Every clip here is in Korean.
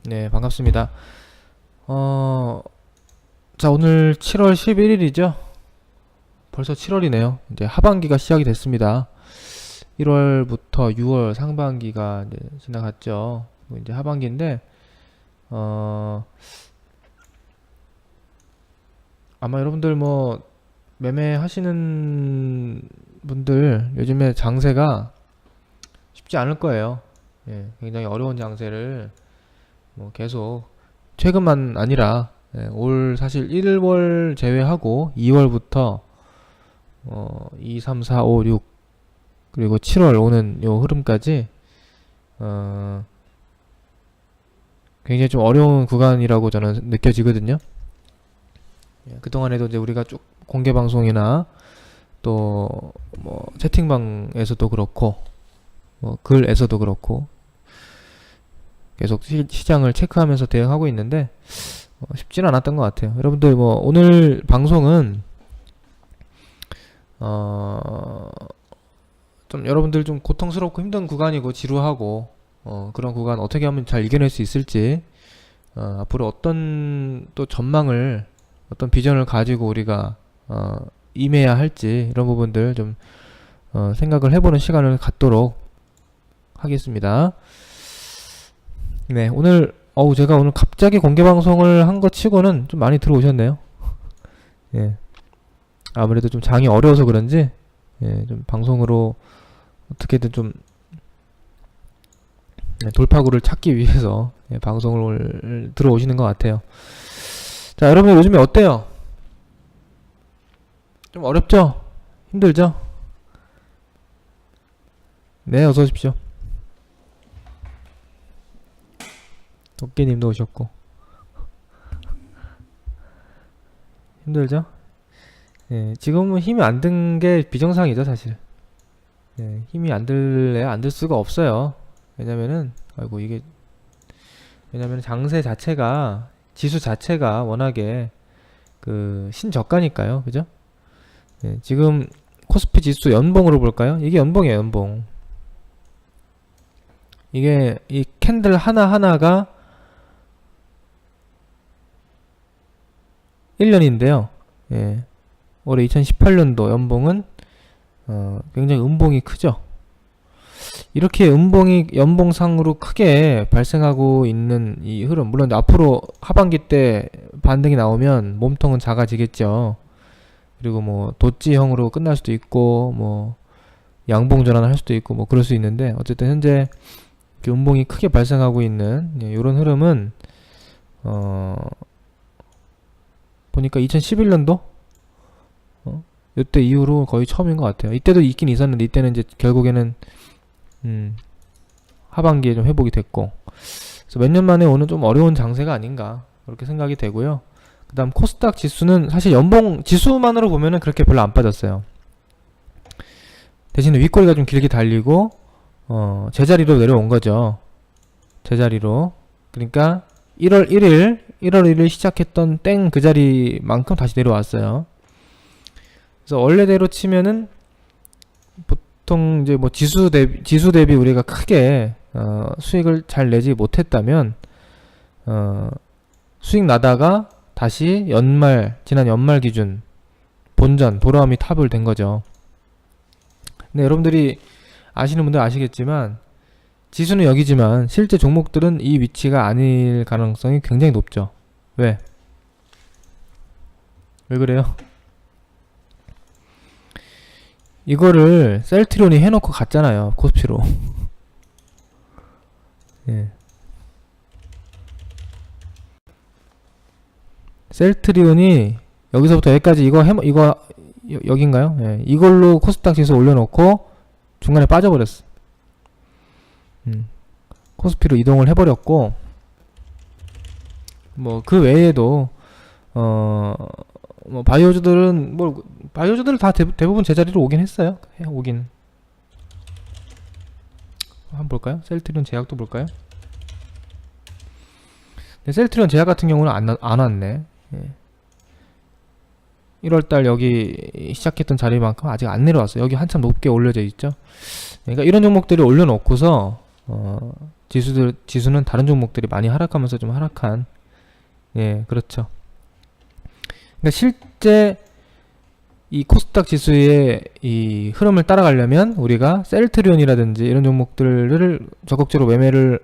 네, 반갑습니다. 자, 오늘 7월 11일이죠? 벌써 7월이네요. 이제 하반기가 시작이 됐습니다. 1월부터 6월 상반기가 이제 지나갔죠. 이제 하반기인데, 아마 여러분들 뭐, 매매 하시는 분들 요즘에 장세가 쉽지 않을 거예요. 예, 굉장히 어려운 장세를 뭐 계속 최근만 아니라 올 사실 1월 제외하고 2월부터 2, 3, 4, 5, 6 그리고 7월 오는 요 흐름까지 굉장히 좀 어려운 구간이라고 저는 느껴지거든요. 그동안에도 이제 우리가 쭉 공개 방송이나 또 뭐 채팅방에서도 그렇고 뭐 글에서도 그렇고 계속 시장을 체크하면서 대응하고 있는데 쉽지는 않았던 것 같아요. 여러분들 뭐 오늘 방송은 좀 여러분들 좀 고통스럽고 힘든 구간이고 지루하고 그런 구간 어떻게 하면 잘 이겨낼 수 있을지 앞으로 어떤 또 전망을 어떤 비전을 가지고 우리가 임해야 할지 이런 부분들 좀 생각을 해보는 시간을 갖도록 하겠습니다. 네, 오늘 제가 오늘 갑자기 공개 방송을 한 것 치고는 좀 많이 들어오셨네요. 예. 아무래도 좀 장이 어려워서 그런지 좀 방송으로 어떻게든 좀 돌파구를 찾기 위해서 방송을 들어오시는 것 같아요. 자, 여러분 요즘에 어때요? 좀 어렵죠? 힘들죠? 네, 어서 오십시오. 도끼님도 오셨고 힘들죠? 예, 지금은 힘이 안 든 게 비정상이죠 사실. 예, 힘이 안 들래야 안 들 수가 없어요. 왜냐면은 왜냐면 장세 자체가 지수 자체가 워낙에 그 신저가니까요, 그죠? 예, 지금 코스피 지수 연봉으로 볼까요? 이게 연봉이에요, 연봉. 이게 이 캔들 하나하나가 1년인데요. 예. 올해 2018년도 연봉은 굉장히 음봉이 크죠. 이렇게 음봉이 연봉상으로 크게 발생하고 있는 이 흐름, 물론 앞으로 하반기 때 반등이 나오면 몸통은 작아지겠죠. 그리고 뭐 도지형으로 끝날 수도 있고 뭐 양봉 전환을 할 수도 있고 뭐 그럴 수 있는데 어쨌든 현재 그 음봉이 크게 발생하고 있는 이런 흐름은 보니까 2011년도 이때 이후로 거의 처음인 것 같아요. 이때도 있긴 있었는데 이때는 이제 결국에는 하반기에 좀 회복이 됐고, 그래서 몇 년 만에 오는 좀 어려운 장세가 아닌가 그렇게 생각이 되고요. 그 다음 코스닥 지수는 사실 연봉 지수만으로 보면은 그렇게 별로 안 빠졌어요. 대신에 윗꼬리가 좀 길게 달리고 제자리로 내려온 거죠. 제자리로. 그러니까 1월 1일 시작했던 땡 그 자리만큼 다시 내려왔어요. 그래서 원래대로 치면은 보통 이제 뭐 지수 대비 우리가 크게 수익을 잘 내지 못했다면 수익 나다가 다시 지난 연말 기준 본전 돌아옴이 탑을 된 거죠. 근데 여러분들이 아시는 분들 아시겠지만 지수는 여기지만 실제 종목들은 이 위치가 아닐 가능성이 굉장히 높죠. 왜 그래요? 이거를 셀트리온이 해놓고 갔잖아요, 코스피로. 예. 셀트리온이 여기서부터 여기까지 이거 여긴가요? 예. 이걸로 코스닥 지수 올려놓고 중간에 빠져버렸어. 코스피로 이동을 해버렸고, 뭐 그 외에도 뭐 바이오주들은 바이오주들 다 대부분 제자리로 오긴 했어요. 오긴. 한번 볼까요? 셀트리온 제약도 볼까요? 근데 셀트리온 제약 같은 경우는 안 왔네. 예. 1월달 여기 시작했던 자리만큼 아직 안 내려왔어요. 여기 한참 높게 올려져 있죠. 그러니까 이런 종목들을 올려놓고서 지수는 다른 종목들이 많이 하락하면서 좀 하락한, 예, 그렇죠. 그러니까 실제 이 코스닥 지수의 이 흐름을 따라가려면 우리가 셀트리온이라든지 이런 종목들을 적극적으로 매매를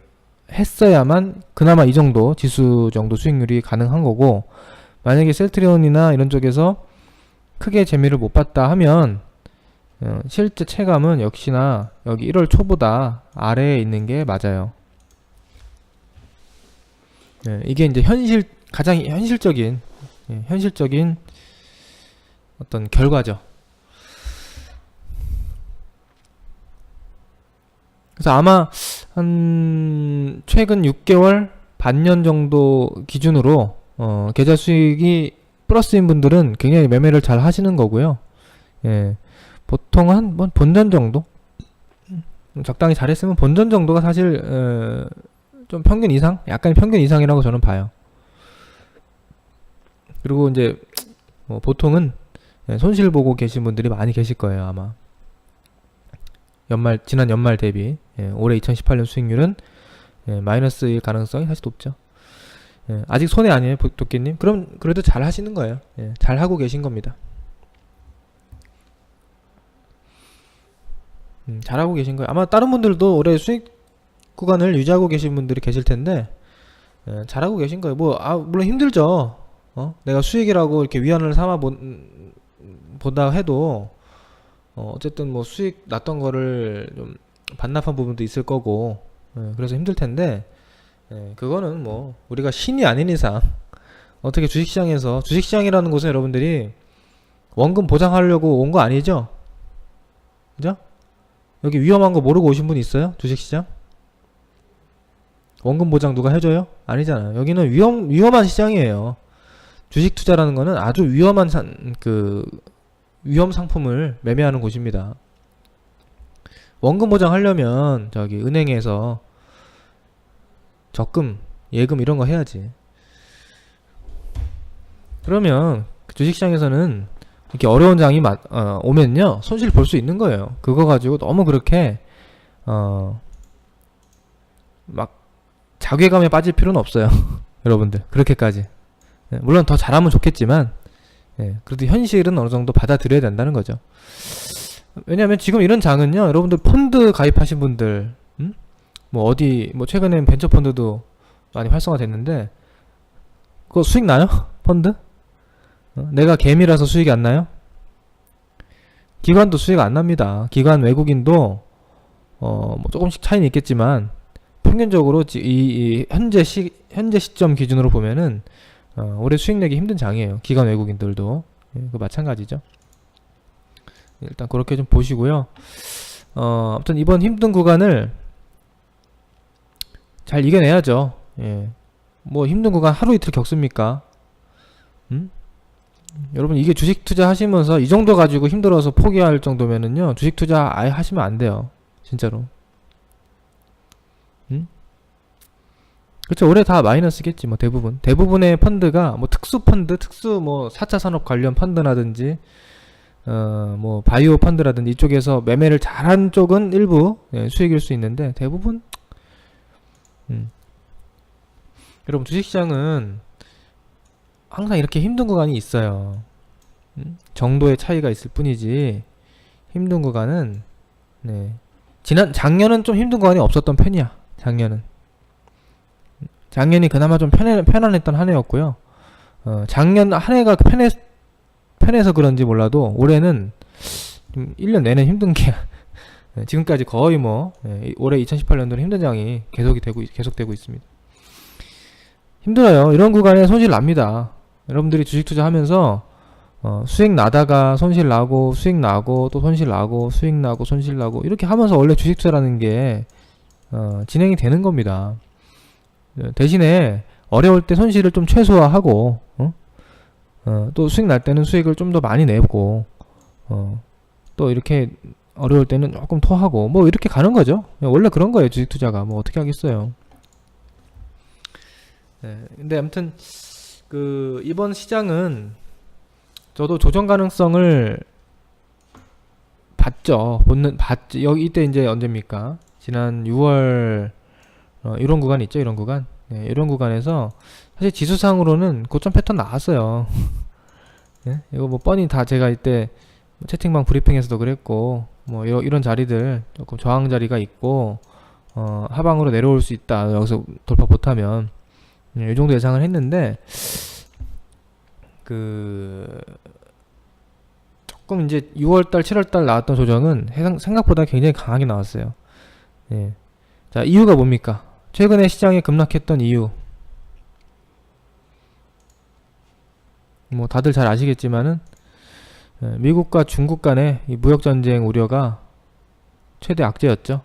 했어야만 그나마 이 정도 지수 정도 수익률이 가능한 거고, 만약에 셀트리온이나 이런 쪽에서 크게 재미를 못 봤다 하면 실제 체감은 역시나 여기 1월 초보다 아래에 있는 게 맞아요. 이게 이제 가장 현실적인 어떤 결과죠. 그래서 아마 한 최근 6개월 반년 정도 기준으로 계좌 수익이 플러스인 분들은 굉장히 매매를 잘 하시는 거고요. 예, 보통 한 본전 정도, 적당히 잘했으면 본전 정도가 사실 좀 평균 이상, 약간 평균 이상이라고 저는 봐요. 그리고 이제 보통은 손실 보고 계신 분들이 많이 계실 거예요, 아마. 지난 연말 대비 올해 2018년 수익률은 마이너스일 가능성이 사실 높죠. 아직 손해 아니에요, 도끼님? 그럼 그래도 잘 하시는 거예요. 잘 하고 계신 겁니다. 잘하고 계신 거예요. 아마 다른 분들도 올해 수익 구간을 유지하고 계신 분들이 계실 텐데 잘하고 계신 거예요. 물론 힘들죠. 내가 수익이라고 이렇게 위안을 삼아 보다 해도 어쨌든 뭐 수익 났던 거를 좀 반납한 부분도 있을 거고, 그래서 힘들 텐데, 그거는 뭐 우리가 신이 아닌 이상 어떻게 주식시장이라는 곳은 여러분들이 원금 보장하려고 온 거 아니죠? 그죠? 여기 위험한 거 모르고 오신 분 있어요? 주식시장? 원금 보장 누가 해줘요? 아니잖아요. 여기는 위험한 시장이에요. 주식 투자라는 거는 아주 위험한 위험 상품을 매매하는 곳입니다. 원금 보장하려면 저기 은행에서 적금, 예금 이런 거 해야지. 그러면 주식시장에서는 이렇게 어려운 장이 오면요 손실 볼 수 있는 거예요. 그거 가지고 너무 그렇게 막 자괴감에 빠질 필요는 없어요. 여러분들 그렇게까지. 물론 더 잘하면 좋겠지만 그래도 현실은 어느 정도 받아들여야 된다는 거죠. 왜냐하면 지금 이런 장은요, 여러분들 펀드 가입하신 분들, 뭐 최근엔 벤처 펀드도 많이 활성화됐는데 그거 수익 나요? 펀드? 내가 개미라서 수익이 안 나요? 기관도 수익 안 납니다. 기관 외국인도 뭐 조금씩 차이는 있겠지만 평균적으로 이 현재 시점 기준으로 보면은 올해 수익 내기 힘든 장이에요. 기관 외국인들도 그 마찬가지죠. 일단 그렇게 좀 보시고요. 아무튼 이번 힘든 구간을 잘 이겨내야죠. 뭐 힘든 구간 하루 이틀 겪습니까? 여러분 이게 주식 투자 하시면서 이 정도 가지고 힘들어서 포기할 정도면은요 주식 투자 아예 하시면 안 돼요. 진짜로. 그쵸, 올해 다 마이너스겠지. 뭐 대부분의 펀드가 뭐 특수 펀드, 뭐 4차 산업 관련 펀드라든지 뭐 바이오 펀드라든지 이쪽에서 매매를 잘한 쪽은 일부 수익일 수 있는데 대부분 여러분 주식시장은 항상 이렇게 힘든 구간이 있어요. 정도의 차이가 있을 뿐이지 힘든 구간은 작년은 좀 힘든 구간이 없었던 편이야. 작년이 그나마 좀 편안했던 한 해였고요. 작년 한 해가 편해서 그런지 몰라도 올해는 좀 1년 내내 힘든 게 지금까지 거의 올해 2018년도는 힘든 장이 계속되고 있습니다. 힘들어요. 이런 구간에 손실 납니다. 여러분들이 주식 투자하면서 수익 나다가 손실 나고 수익 나고 또 손실 나고 수익 나고 손실 나고 이렇게 하면서 원래 주식 투자라는 게 진행이 되는 겁니다. 대신에 어려울 때 손실을 좀 최소화하고 또 수익 날 때는 수익을 좀 더 많이 내고 또 이렇게 어려울 때는 조금 토하고 뭐 이렇게 가는 거죠. 원래 그런 거예요. 주식 투자가 뭐 어떻게 하겠어요. 근데 아무튼 이번 시장은 저도 조정 가능성을 봤죠. 이때 이제 언제입니까? 지난 6월 이런 구간 있죠, 이런 구간. 예, 이런 구간에서 사실 지수상으로는 고점 패턴 나왔어요. 예? 이거 뭐 뻔히 다 제가 이때 채팅방 브리핑에서도 그랬고, 뭐 이런 자리들 조금 저항 자리가 있고 하방으로 내려올 수 있다, 여기서 돌파 못하면. 예, 이 정도 예상을 했는데 조금 이제 6월달 7월달 나왔던 조정은 생각보다 굉장히 강하게 나왔어요. 예. 자, 이유가 뭡니까? 최근에 시장에 급락했던 이유, 뭐 다들 잘 아시겠지만은 미국과 중국 간의 이 무역전쟁 우려가 최대 악재였죠.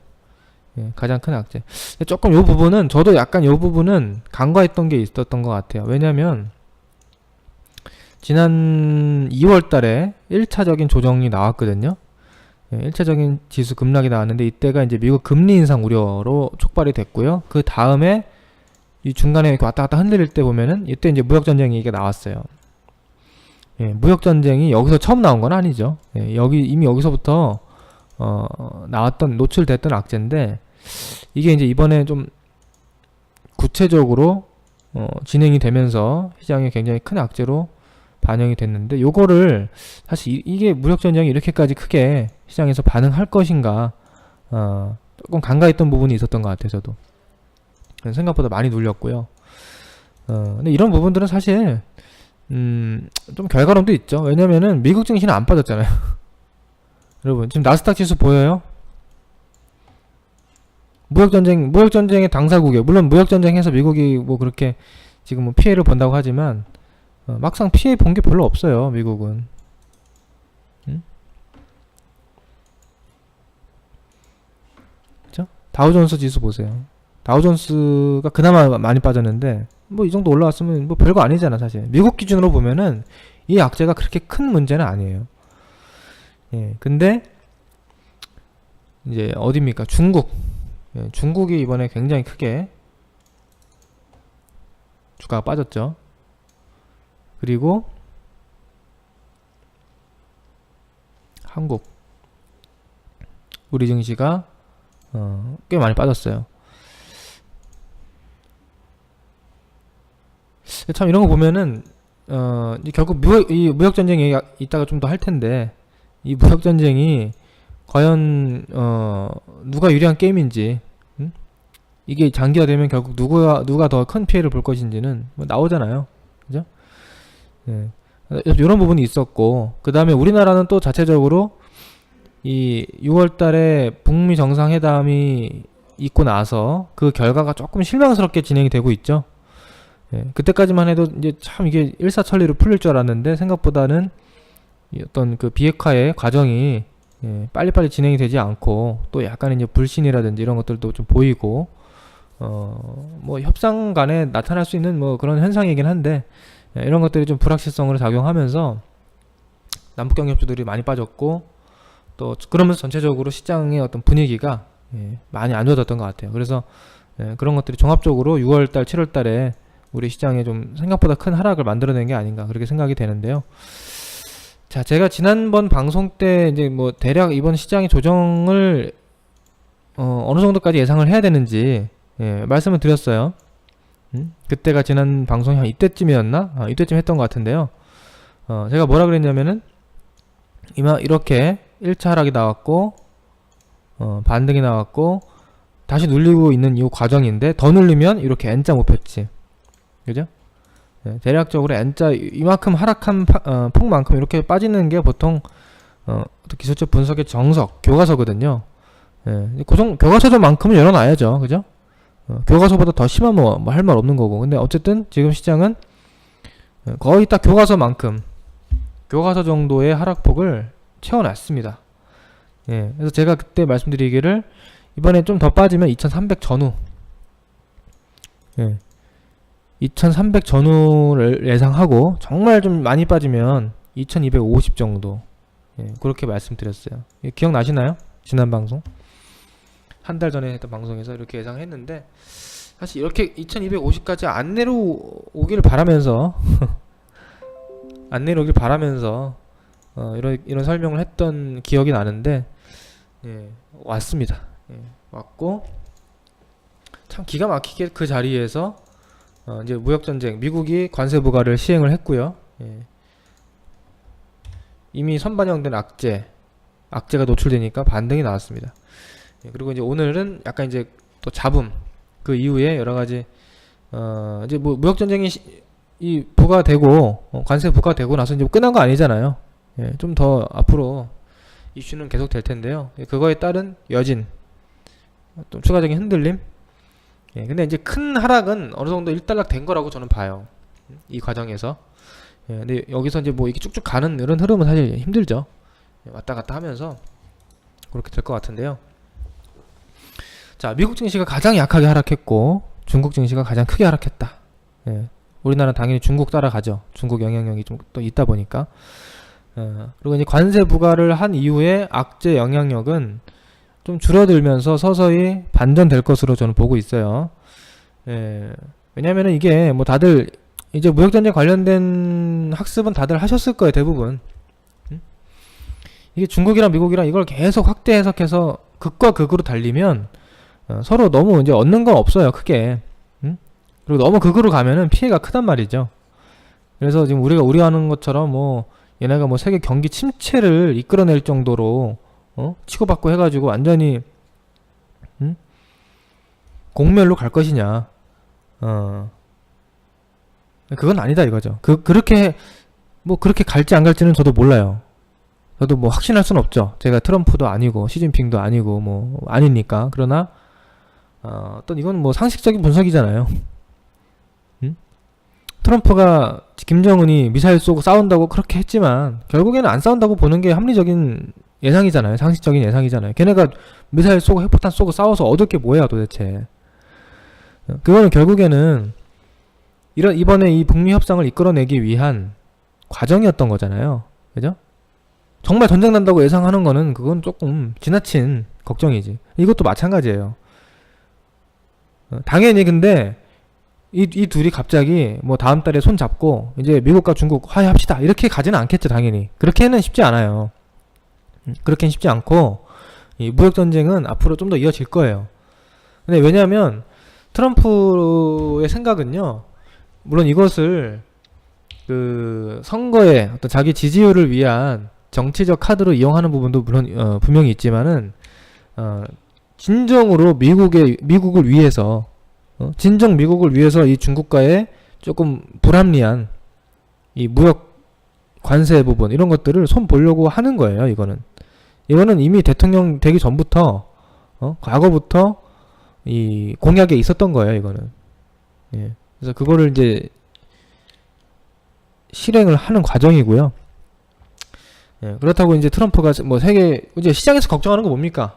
예, 가장 큰 악재. 조금 요 부분은, 저도 약간 요 부분은 간과했던 게 있었던 것 같아요. 왜냐면 지난 2월 달에 1차적인 조정이 나왔거든요. 예, 1차적인 지수 급락이 나왔는데 이때가 이제 미국 금리 인상 우려로 촉발이 됐고요. 그 다음에 이 중간에 이렇게 왔다 갔다 흔들릴 때 보면은 이때 이제 무역전쟁 얘기가 나왔어요. 예, 무역전쟁이 여기서 처음 나온 건 아니죠. 예, 이미 여기서부터 노출됐던 악재인데, 이게 이제 이번에 좀 구체적으로 진행이 되면서 시장에 굉장히 큰 악재로 반영이 됐는데, 요거를 사실 이게 무역전쟁이 이렇게까지 크게 시장에서 반응할 것인가, 조금 간과했던 부분이 있었던 것 같아요. 저도 생각보다 많이 눌렸고요. 근데 이런 부분들은 사실 좀 결과론도 있죠. 왜냐면은 미국 증시는 안 빠졌잖아요. 여러분 지금 나스닥 지수 보여요? 무역전쟁의 당사국이에요. 물론 무역전쟁해서 미국이 뭐 그렇게 지금 뭐 피해를 본다고 하지만 막상 피해 본 게 별로 없어요, 미국은. 그쵸? 다우존스 지수 보세요. 다우존스가 그나마 많이 빠졌는데 뭐 이 정도 올라왔으면 뭐 별거 아니잖아, 사실. 미국 기준으로 보면은 이 악재가 그렇게 큰 문제는 아니에요. 예, 근데 이제 어디입니까? 중국. 예, 중국이 이번에 굉장히 크게 주가가 빠졌죠. 그리고 한국, 우리 증시가 꽤 많이 빠졌어요. 참 이런 거 보면은 결국 이 무역전쟁 얘기가 이따가 좀 더 할 텐데, 이 무역전쟁이 과연 누가 유리한 게임인지, 이게 장기화되면 결국 누가 더 큰 피해를 볼 것인지는 뭐 나오잖아요, 그죠? 예. 이런 부분이 있었고, 그 다음에 우리나라는 또 자체적으로 이 6월달에 북미 정상회담이 있고 나서 그 결과가 조금 실망스럽게 진행이 되고 있죠. 예, 그때까지만 해도 이제 참 이게 일사천리로 풀릴 줄 알았는데 생각보다는 어떤 그 비핵화의 과정이 빨리빨리 진행이 되지 않고, 또 약간 이제 불신이라든지 이런 것들도 좀 보이고, 뭐 협상 간에 나타날 수 있는 뭐 그런 현상이긴 한데, 이런 것들이 좀 불확실성으로 작용하면서 남북경협주들이 많이 빠졌고, 또 그러면서 전체적으로 시장의 어떤 분위기가 많이 안 좋아졌던 것 같아요. 그래서 그런 것들이 종합적으로 6월달, 7월달에 우리 시장에 좀 생각보다 큰 하락을 만들어낸 게 아닌가, 그렇게 생각이 되는데요. 자, 제가 지난번 방송 때 이제 뭐 대략 이번 시장의 조정을 어느 정도까지 예상을 해야 되는지 말씀을 드렸어요. 그때가 지난 방송이 한 이때쯤이었나? 이때쯤 했던 것 같은데요. 제가 뭐라 그랬냐면은 이렇게 1차 하락이 나왔고 반등이 나왔고 다시 눌리고 있는 이 과정인데, 더 눌리면 이렇게 N자 목표치, 그죠? 대략적으로 N자 이만큼 하락한 폭만큼 이렇게 빠지는 게 보통 기술적 분석의 정석, 교과서거든요. 교과서만큼은 열어놔야죠, 그죠? 교과서보다 더 심하면 뭐 할 말 없는 거고. 근데 어쨌든 지금 시장은 거의 딱 교과서만큼, 교과서 정도의 하락폭을 채워놨습니다. 그래서 제가 그때 말씀드리기를 이번에 좀 더 빠지면 2300 전후, 2300 전후를 예상하고, 정말 좀 많이 빠지면 2250 정도, 그렇게 말씀드렸어요. 기억나시나요? 지난 방송 한 달 전에 했던 방송에서 이렇게 예상했는데, 사실 이렇게 2250까지 안 내려오길 바라면서 안 내려오길 바라면서 이런 설명을 했던 기억이 나는데, 왔습니다. 왔고, 참 기가 막히게 그 자리에서 이제 무역전쟁, 미국이 관세 부과를 시행을 했고요. 예. 이미 선반영된 악재가 노출되니까 반등이 나왔습니다. 예. 그리고 이제 오늘은 약간 이제 또 잡음, 그 이후에 여러 가지 이제 뭐 무역전쟁이 이 부과되고 관세 부과되고 나서 이제 끝난 거 아니잖아요. 예. 좀 더 앞으로 이슈는 계속 될 텐데요. 예. 그거에 따른 여진, 또 추가적인 흔들림. 예, 근데 이제 큰 하락은 어느 정도 일단락 된 거라고 저는 봐요. 이 과정에서. 예, 근데 여기서 이제 뭐 이렇게 쭉쭉 가는 이런 흐름은 사실 힘들죠. 예, 왔다 갔다 하면서 그렇게 될 것 같은데요. 자, 미국 증시가 가장 약하게 하락했고 중국 증시가 가장 크게 하락했다. 예, 우리나라는 당연히 중국 따라가죠. 중국 영향력이 좀 또 있다 보니까. 그리고 이제 관세 부과를 한 이후에 악재 영향력은 좀 줄어들면서 서서히 반전될 것으로 저는 보고 있어요. 예, 왜냐면은 이게 뭐 다들 이제 무역전쟁 관련된 학습은 다들 하셨을 거예요, 대부분. 이게 중국이랑 미국이랑 이걸 계속 확대 해석해서 극과 극으로 달리면 서로 너무 이제 얻는 건 없어요, 크게. 그리고 너무 극으로 가면은 피해가 크단 말이죠. 그래서 지금 우리가 우려하는 것처럼 뭐 얘네가 뭐 세계 경기 침체를 이끌어낼 정도로 치고받고 해가지고 완전히 공멸로 갈 것이냐, 그건 아니다 이거죠. 그렇게 뭐 그렇게 갈지 안 갈지는 저도 몰라요. 저도 뭐 확신할 순 없죠. 제가 트럼프도 아니고 시진핑도 아니고 뭐 아니니까. 그러나 어떤 이건 뭐 상식적인 분석이잖아요. 트럼프가 김정은이 미사일 쏘고 싸운다고 그렇게 했지만 결국에는 안 싸운다고 보는 게 합리적인 예상이잖아요. 상식적인 예상이잖아요. 걔네가 미사일 쏘고 핵폭탄 쏘고 싸워서 얻을 게 뭐야 도대체. 그거는 결국에는 이번에 이 북미 협상을 이끌어내기 위한 과정이었던 거잖아요. 그죠? 정말 전쟁 난다고 예상하는 거는 그건 조금 지나친 걱정이지. 이것도 마찬가지예요. 당연히 근데 이 둘이 갑자기 뭐 다음 달에 손 잡고 이제 미국과 중국 화해합시다 이렇게 가지는 않겠죠. 당연히 그렇게는 쉽지 않아요. 그렇게는 쉽지 않고 이 무역전쟁은 앞으로 좀 더 이어질 거예요. 근데 왜냐하면 트럼프의 생각은요, 물론 이것을 그 선거에 어떤 자기 지지율을 위한 정치적 카드로 이용하는 부분도 물론 분명히 있지만은 진정으로 미국을 위해서 진정 미국을 위해서 이 중국과의 조금 불합리한 이 무역 관세 부분 이런 것들을 손 보려고 하는 거예요. 이거는 이미 대통령 되기 전부터 과거부터 이 공약에 있었던 거예요. 이거는. 예. 그래서 그거를 이제 실행을 하는 과정이고요. 예. 그렇다고 이제 트럼프가 뭐 이제 시장에서 걱정하는 거 뭡니까?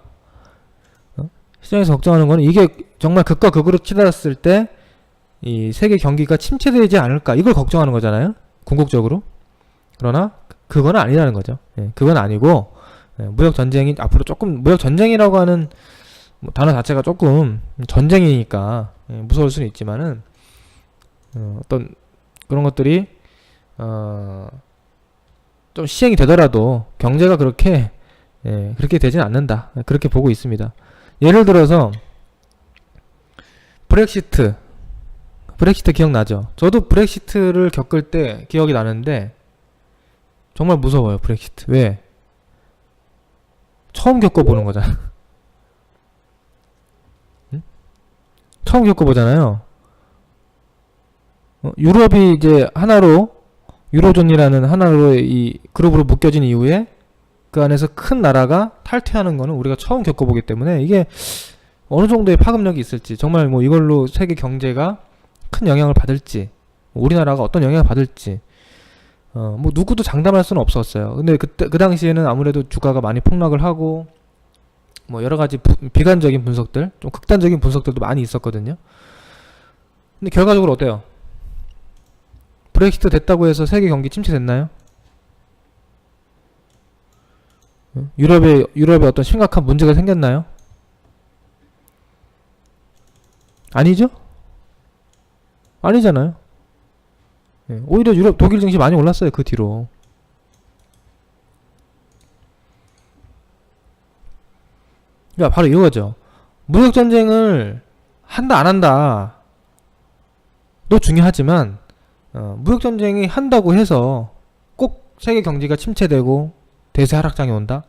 시장에서 걱정하는 거는 이게 정말 극과 극으로 치달았을 때 이 세계 경기가 침체되지 않을까 이걸 걱정하는 거잖아요. 궁극적으로. 그러나 그건 아니라는 거죠. 예, 그건 아니고 무역 전쟁이 앞으로 조금 무역 전쟁이라고 하는 뭐 단어 자체가 조금 전쟁이니까 무서울 수는 있지만은 어떤 그런 것들이 좀 시행이 되더라도 경제가 그렇게 되진 않는다. 그렇게 보고 있습니다. 예를 들어서 브렉시트 기억나죠? 저도 브렉시트를 겪을 때 기억이 나는데 정말 무서워요. 브렉시트. 왜? 처음 겪어보는 거잖아. 응? 처음 겪어보잖아요. 유럽이 이제 유로존이라는 하나로 이 그룹으로 묶여진 이후에 그 안에서 큰 나라가 탈퇴하는 거는 우리가 처음 겪어보기 때문에 이게 어느 정도의 파급력이 있을지, 정말 뭐 이걸로 세계 경제가 큰 영향을 받을지, 우리나라가 어떤 영향을 받을지 뭐 누구도 장담할 수는 없었어요. 근데 그 당시에는 아무래도 주가가 많이 폭락을 하고 뭐 여러 가지 비관적인 분석들, 좀 극단적인 분석들도 많이 있었거든요. 근데 결과적으로 어때요? 브렉시트 됐다고 해서 세계 경기 침체됐나요? 유럽에 어떤 심각한 문제가 생겼나요? 아니죠? 아니잖아요. 오히려 독일 증시 많이 올랐어요. 그 뒤로. 그러니까 바로 이거죠. 무역전쟁을 한다 안 한다 도 중요하지만 무역전쟁이 한다고 해서 꼭 세계 경제가 침체되고 대세 하락장이 온다?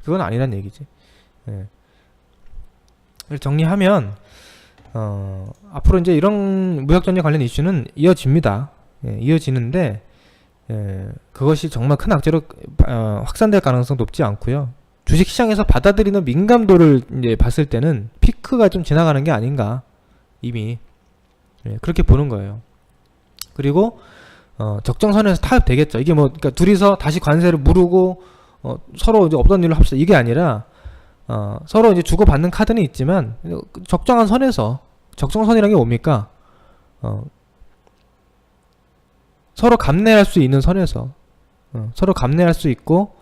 그건 아니란 얘기지. 예. 정리하면 앞으로 이제 이런 무역전쟁 관련 이슈는 이어집니다. 예, 이어지는데 그것이 정말 큰 악재로 확산될 가능성 높지 않고요. 주식시장에서 받아들이는 민감도를 이제 봤을 때는 피크가 좀 지나가는 게 아닌가 이미 그렇게 보는 거예요. 그리고 적정선에서 타협되겠죠. 이게 뭐 그러니까 둘이서 다시 관세를 무르고 서로 이제 없던 일로 합시다 이게 아니라 서로 이제 주고받는 카드는 있지만 적정한 선에서 적정선이라는 게 뭡니까? 서로 감내할 수 있는 선에서 서로 감내할 수 있고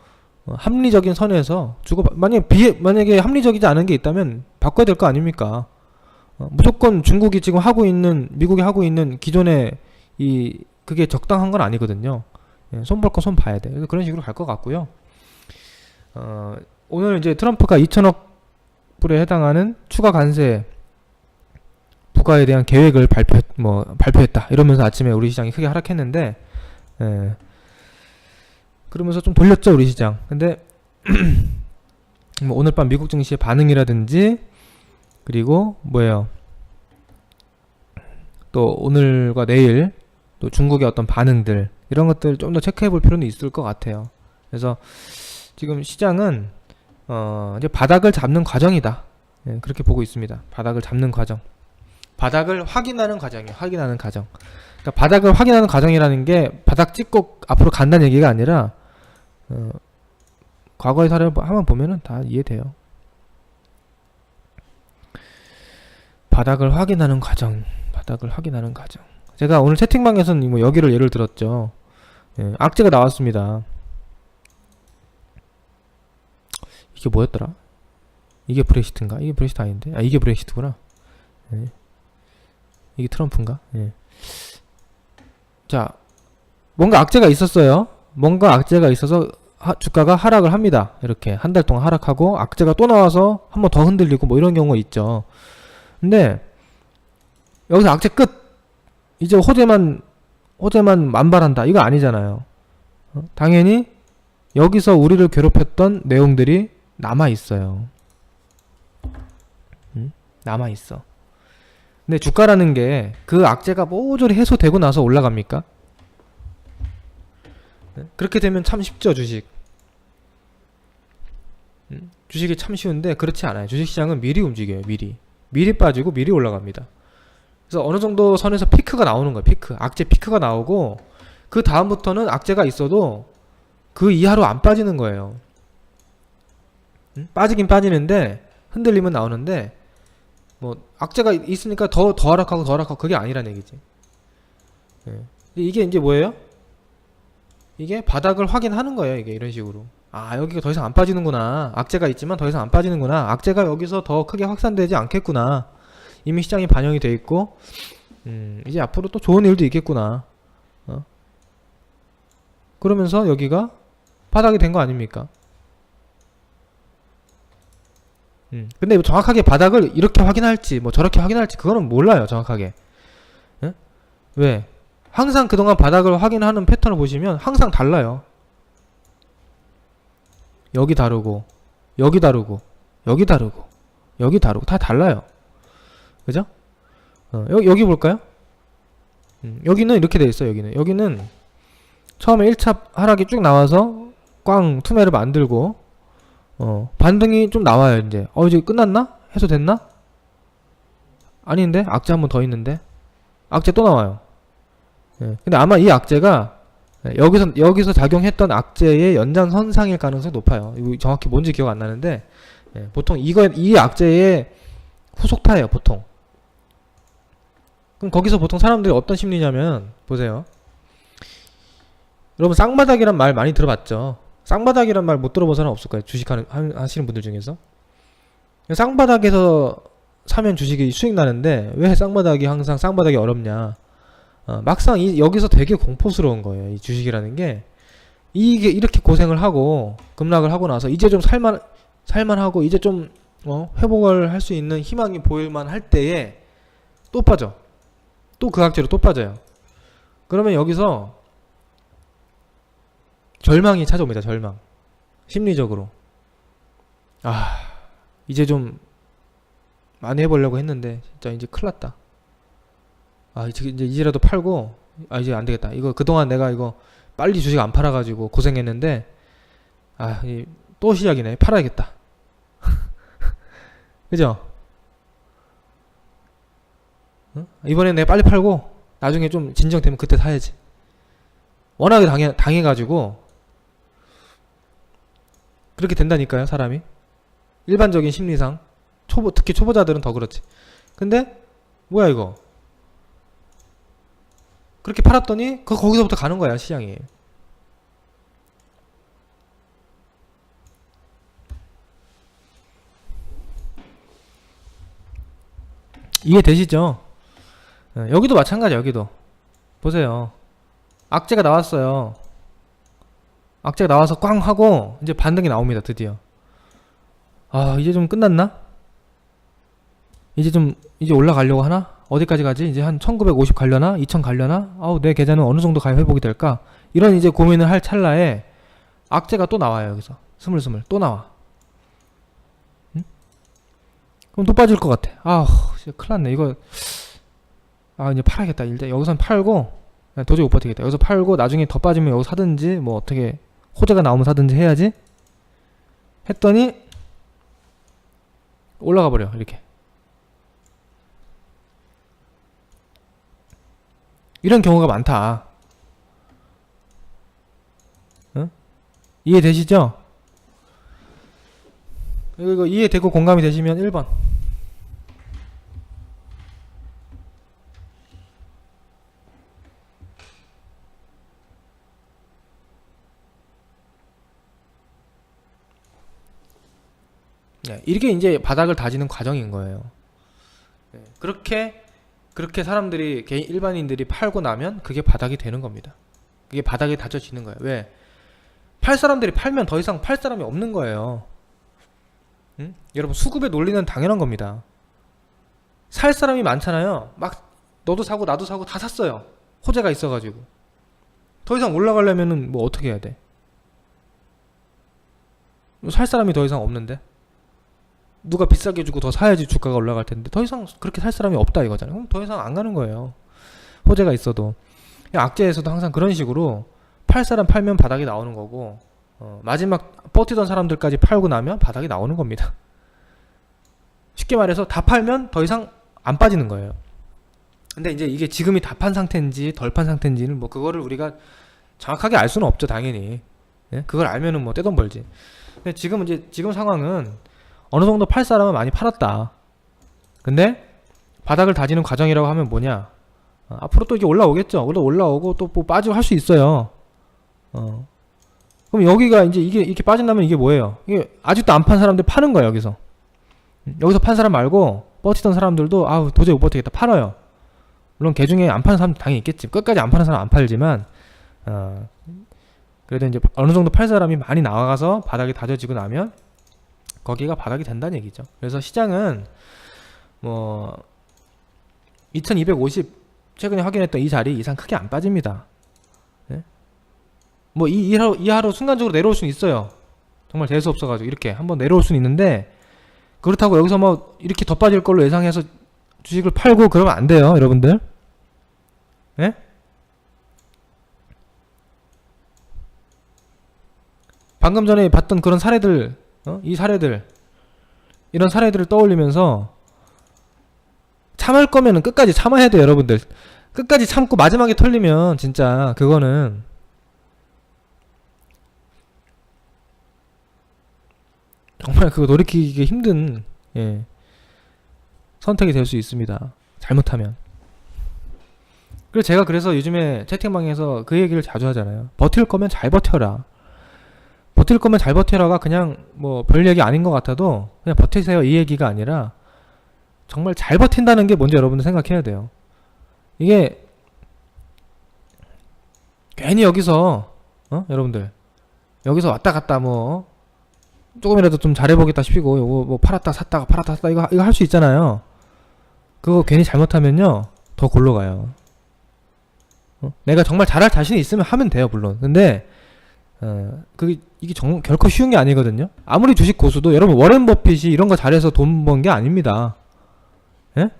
합리적인 선에서 만약에 합리적이지 않은 게 있다면 바꿔야 될 거 아닙니까? 무조건 중국이 지금 하고 있는 미국이 하고 있는 기존의 그게 적당한 건 아니거든요. 손 볼 거 손 봐야 돼. 그래서 그런 식으로 갈 것 같고요. 오늘 이제 트럼프가 2천억 불에 해당하는 추가 관세 부과에 대한 계획을 발표했다. 이러면서 아침에 우리 시장이 크게 하락했는데, 그러면서 좀 돌렸죠, 우리 시장. 근데, 뭐 오늘 밤 미국 증시의 반응이라든지, 그리고, 또 오늘과 내일, 또 중국의 어떤 반응들, 이런 것들 좀 더 체크해 볼 필요는 있을 것 같아요. 그래서, 지금 시장은, 이제 바닥을 잡는 과정이다. 그렇게 보고 있습니다. 바닥을 잡는 과정. 바닥을 확인하는 과정이에요. 확인하는 과정. 그러니까 바닥을 확인하는 과정이라는 게 바닥 찍고 앞으로 간다는 얘기가 아니라 과거의 사례를 한번 보면은 다 이해돼요. 바닥을 확인하는 과정. 바닥을 확인하는 과정. 제가 오늘 채팅방에서는 뭐 여기를 예를 들었죠. 악재가 나왔습니다. 이게 뭐였더라? 이게 브렉시트인가? 이게 브렉시트 아닌데? 아, 이게 브렉시트구나. 이게 트럼프인가? 자, 뭔가 악재가 있었어요. 뭔가 악재가 있어서 주가가 하락을 합니다. 이렇게 한 달 동안 하락하고 악재가 또 나와서 한번 더 흔들리고 뭐 이런 경우가 있죠. 근데 여기서 악재 끝. 이제 호재만 만발한다. 이거 아니잖아요. 당연히 여기서 우리를 괴롭혔던 내용들이 남아있어요. 남아있어. 근데 주가라는 게 그 악재가 모조리 해소되고 나서 올라갑니까? 그렇게 되면 참 쉽죠, 주식. 주식이 참 쉬운데 그렇지 않아요. 주식시장은 미리 움직여요. 미리 빠지고 미리 올라갑니다. 그래서 어느 정도 선에서 피크가 나오는 거예요. 악재 피크가 나오고 그 다음부터는 악재가 있어도 그 이하로 안 빠지는 거예요. 빠지긴 빠지는데 흔들리면 나오는데 뭐 악재가 있으니까 더 하락하고 그게 아니란 얘기지. 이게 이제 뭐예요? 이게 바닥을 확인하는 거예요. 이게 이런 식으로. 아, 여기가 더 이상 안 빠지는구나. 악재가 있지만 더 이상 안 빠지는구나. 악재가 여기서 더 크게 확산되지 않겠구나. 이미 시장이 반영이 돼 있고 이제 앞으로 또 좋은 일도 있겠구나. 그러면서 여기가 바닥이 된 거 아닙니까? 근데 정확하게 바닥을 이렇게 확인할지 뭐 저렇게 확인할지 그거는 몰라요. 정확하게. 왜? 항상 그동안 바닥을 확인하는 패턴을 보시면 항상 달라요. 여기 다르고 여기 다르고 여기 다르고 여기 다르고 다 달라요. 그죠? 여기 볼까요? 여기는 이렇게 돼 있어요. 여기는 처음에 1차 하락이 쭉 나와서 꽝 투매를 만들고 반등이 좀 나와요. 이제 이제 끝났나? 해소됐나? 아닌데? 악재 한 번 더 있는데? 악재 또 나와요. 근데 아마 이 악재가 여기서 작용했던 악재의 연장선상일 가능성이 높아요. 이거 정확히 뭔지 기억 안 나는데 보통 이 악재의 후속타예요. 보통. 그럼 거기서 보통 사람들이 어떤 심리냐면 보세요. 여러분 쌍바닥이란 말 많이 들어봤죠? 쌍바닥이란 말 못 들어본 사람 없을까요? 주식 하시는 분들 중에서? 쌍바닥에서 사면 주식이 수익 나는데 왜 항상 쌍바닥이 어렵냐? 막상 여기서 되게 공포스러운 거예요. 이 주식이라는 게 이게 이렇게 고생을 하고 급락을 하고 나서 이제 좀 살만하고 이제 좀 회복을 할 수 있는 희망이 보일만 할 때에 또 빠져. 또 그 악재로 또 빠져요. 그러면 여기서 절망이 찾아옵니다. 절망. 심리적으로. 아, 이제 좀 많이 해보려고 했는데 진짜 이제 큰일 났다. 아, 이제라도 팔고, 아, 이제 안 되겠다. 이거 그동안 내가 이거 빨리 주식 안 팔아가지고 고생했는데, 아, 또 시작이네. 팔아야겠다. 그죠? 응? 이번엔 내가 빨리 팔고 나중에 좀 진정되면 그때 사야지. 워낙에 당해가지고 그렇게 된다니까요, 사람이. 일반적인 심리상. 특히 초보자들은 더 그렇지. 근데 뭐야 이거, 그렇게 팔았더니 거기서부터 가는 거야, 시장이. 이해되시죠? 여기도 마찬가지야. 여기도 보세요. 악재가 나왔어요. 악재가 나와서 꽝 하고 이제 반등이 나옵니다. 드디어. 아, 이제 좀 끝났나? 이제 올라가려고 하나? 어디까지 가지? 이제 한 1950 가려나? 2000 가려나? 아우, 내 계좌는 어느 정도 가야 회복이 될까? 이런 이제 고민을 할 찰나에 악재가 또 나와요. 여기서 스물스물 또 나와. 응? 그럼 또 빠질 것 같아. 아우, 진짜 큰일 났네 이거. 아, 이제 팔아야겠다. 일단 여기선 팔고, 도저히 못 버티겠다. 여기서 팔고 나중에 더 빠지면 여기 사든지 뭐 어떻게 호재가 나오면 사든지 해야지 했더니 올라가 버려. 이렇게. 이런 경우가 많다. 응? 이해되시죠? 이거 이해되고 공감이 되시면 1번. 네, 이게 이제 바닥을 다지는 과정인 거예요. 네, 그렇게 사람들이, 일반인들이 팔고 나면 그게 바닥이 되는 겁니다. 그게 바닥이 다져지는 거예요. 왜? 팔 사람들이 팔면 더 이상 팔 사람이 없는 거예요. 응? 여러분, 수급의 논리는 당연한 겁니다. 살 사람이 많잖아요. 막 너도 사고 나도 사고 다 샀어요. 호재가 있어가지고. 더 이상 올라가려면은 뭐 어떻게 해야 돼? 살 사람이 더 이상 없는데? 누가 비싸게 주고 더 사야지 주가가 올라갈 텐데 더 이상 그렇게 살 사람이 없다 이거잖아요. 그럼 더 이상 안 가는 거예요. 호재가 있어도. 악재에서도 항상 그런 식으로 팔 사람 팔면 바닥이 나오는 거고, 마지막 버티던 사람들까지 팔고 나면 바닥이 나오는 겁니다. 쉽게 말해서 다 팔면 더 이상 안 빠지는 거예요. 근데 이제 이게 지금이 다 판 상태인지 덜 판 상태인지는 뭐 그거를 우리가 정확하게 알 수는 없죠, 당연히. 예? 그걸 알면은 뭐 떼돈 벌지. 근데 지금 상황은 어느 정도 팔 사람은 많이 팔았다. 근데 바닥을 다지는 과정이라고 하면 뭐냐? 앞으로 또 이게 올라오겠죠. 올라오고 또 뭐 빠지고 할 수 있어요. 그럼 여기가 이제 이게 이렇게 빠진다면 이게 뭐예요? 이게 아직도 안 판 사람들 파는 거예요. 여기서 판 사람 말고 버티던 사람들도 아우 도저히 못 버티겠다 팔아요. 물론 개 중에 안 파는 사람도 당연히 있겠지. 끝까지 안 파는 사람 안 팔지만 그래도 이제 어느 정도 팔 사람이 많이 나가서 바닥이 다져지고 나면 거기가 바닥이 된다는 얘기죠. 그래서 시장은 뭐 2250 최근에 확인했던 이 자리 이상 크게 안 빠집니다. 네? 뭐 이하로 순간적으로 내려올 수는 있어요. 정말 재수 없어가지고 이렇게 한번 내려올 수는 있는데, 그렇다고 여기서 뭐 이렇게 더 빠질 걸로 예상해서 주식을 팔고 그러면 안 돼요, 여러분들. 네? 방금 전에 봤던 그런 사례들, 이런 사례들을 떠올리면서 참을 거면은 끝까지 참아야 돼요, 여러분들. 끝까지 참고 마지막에 털리면 진짜 그거는 정말 그거 돌이키기 힘든 선택이 될 수 있습니다. 잘못하면. 그래서 요즘에 채팅방에서 그 얘기를 자주 하잖아요. 버틸 거면 잘 버텨라. 버틸 거면 잘 버텨라가 그냥 뭐 별 얘기 아닌 것 같아도 그냥 버티세요 이 얘기가 아니라, 정말 잘 버틴다는 게 뭔지 여러분들 생각해야 돼요. 이게 괜히 여기서 여러분들 여기서 왔다 갔다 뭐 조금이라도 좀 잘해보겠다 싶고 요거 뭐 팔았다 샀다가 팔았다 샀다 이거 할 수 있잖아요. 그거 괜히 잘못하면요 더 골로 가요. 내가 정말 잘할 자신이 있으면 하면 돼요 물론. 근데 이게 결코 쉬운 게 아니거든요. 아무리 주식 고수도 여러분 워렌 버핏이 이런 거 잘해서 돈 번 게 아닙니다. 예?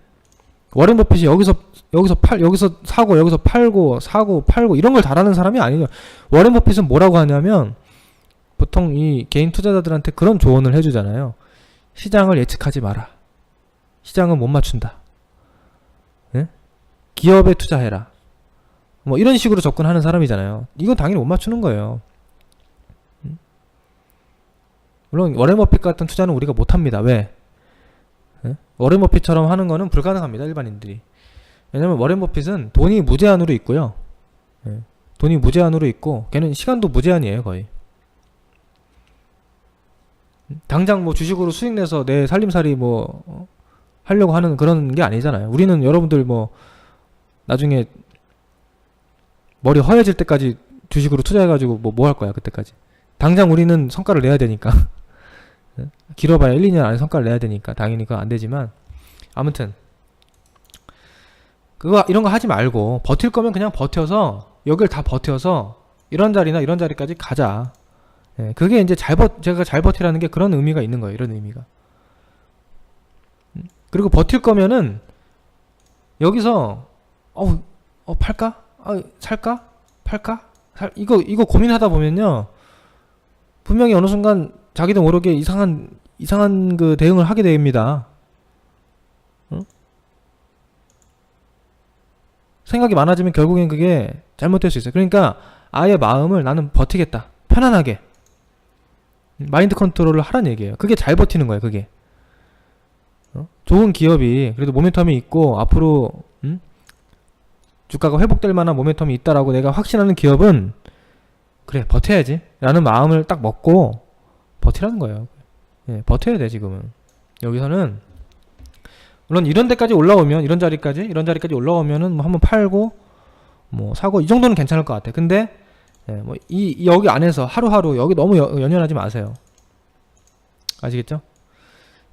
워렌 버핏이 여기서 사고 여기서 팔고 사고 팔고 이런 걸 잘하는 사람이 아니에요. 워렌 버핏은 뭐라고 하냐면 보통 이 개인 투자자들한테 그런 조언을 해주잖아요. 시장을 예측하지 마라. 시장은 못 맞춘다. 예? 기업에 투자해라. 뭐 이런 식으로 접근하는 사람이잖아요. 이건 당연히 못 맞추는 거예요. 물론 워렌 버핏 같은 투자는 우리가 못합니다. 왜? 예? 워렌 버핏처럼 하는 거는 불가능합니다. 일반인들이. 왜냐면 워렌 버핏은 돈이 무제한으로 있고요. 예. 돈이 무제한으로 있고 걔는 시간도 무제한이에요. 거의. 당장 뭐 주식으로 수익 내서 내 살림살이 뭐 하려고 하는 그런 게 아니잖아요. 우리는 여러분들 뭐 나중에 머리 허해질 때까지 주식으로 투자해가지고 뭐 할 거야 그때까지. 당장 우리는 성과를 내야 되니까. 길어봐야 1, 2년 안에 성과를 내야 되니까 당연히 그거 안 되지만 아무튼 이런 거 하지 말고 버틸 거면 그냥 버텨서 여길 다 버텨서 이런 자리나 이런 자리까지 가자. 예, 그게 이제 제가 잘 버티라는 게 그런 의미가 있는 거예요. 이런 의미가. 그리고 버틸 거면은 여기서 팔까? 살까? 팔까? 이거 고민하다 보면요. 분명히 어느 순간 자기도 모르게 이상한 그 대응을 하게 됩니다. 생각이 많아지면 결국엔 그게 잘못될 수 있어요. 그러니까 아예 마음을 나는 버티겠다. 편안하게. 마인드 컨트롤을 하라는 얘기예요. 그게 잘 버티는 거예요. 그게. 좋은 기업이 그래도 모멘텀이 있고 앞으로 주가가 회복될 만한 모멘텀이 있다라고 내가 확신하는 기업은 그래 버텨야지 라는 마음을 딱 먹고 버티라는 거예요. 예, 버텨야 돼 지금은. 여기서는 물론 이런 데까지 올라오면 이런 자리까지 올라오면은 뭐 한번 팔고 뭐 사고 이 정도는 괜찮을 것 같아. 근데 예, 뭐 여기 안에서 하루하루 여기 너무 연연하지 마세요. 아시겠죠?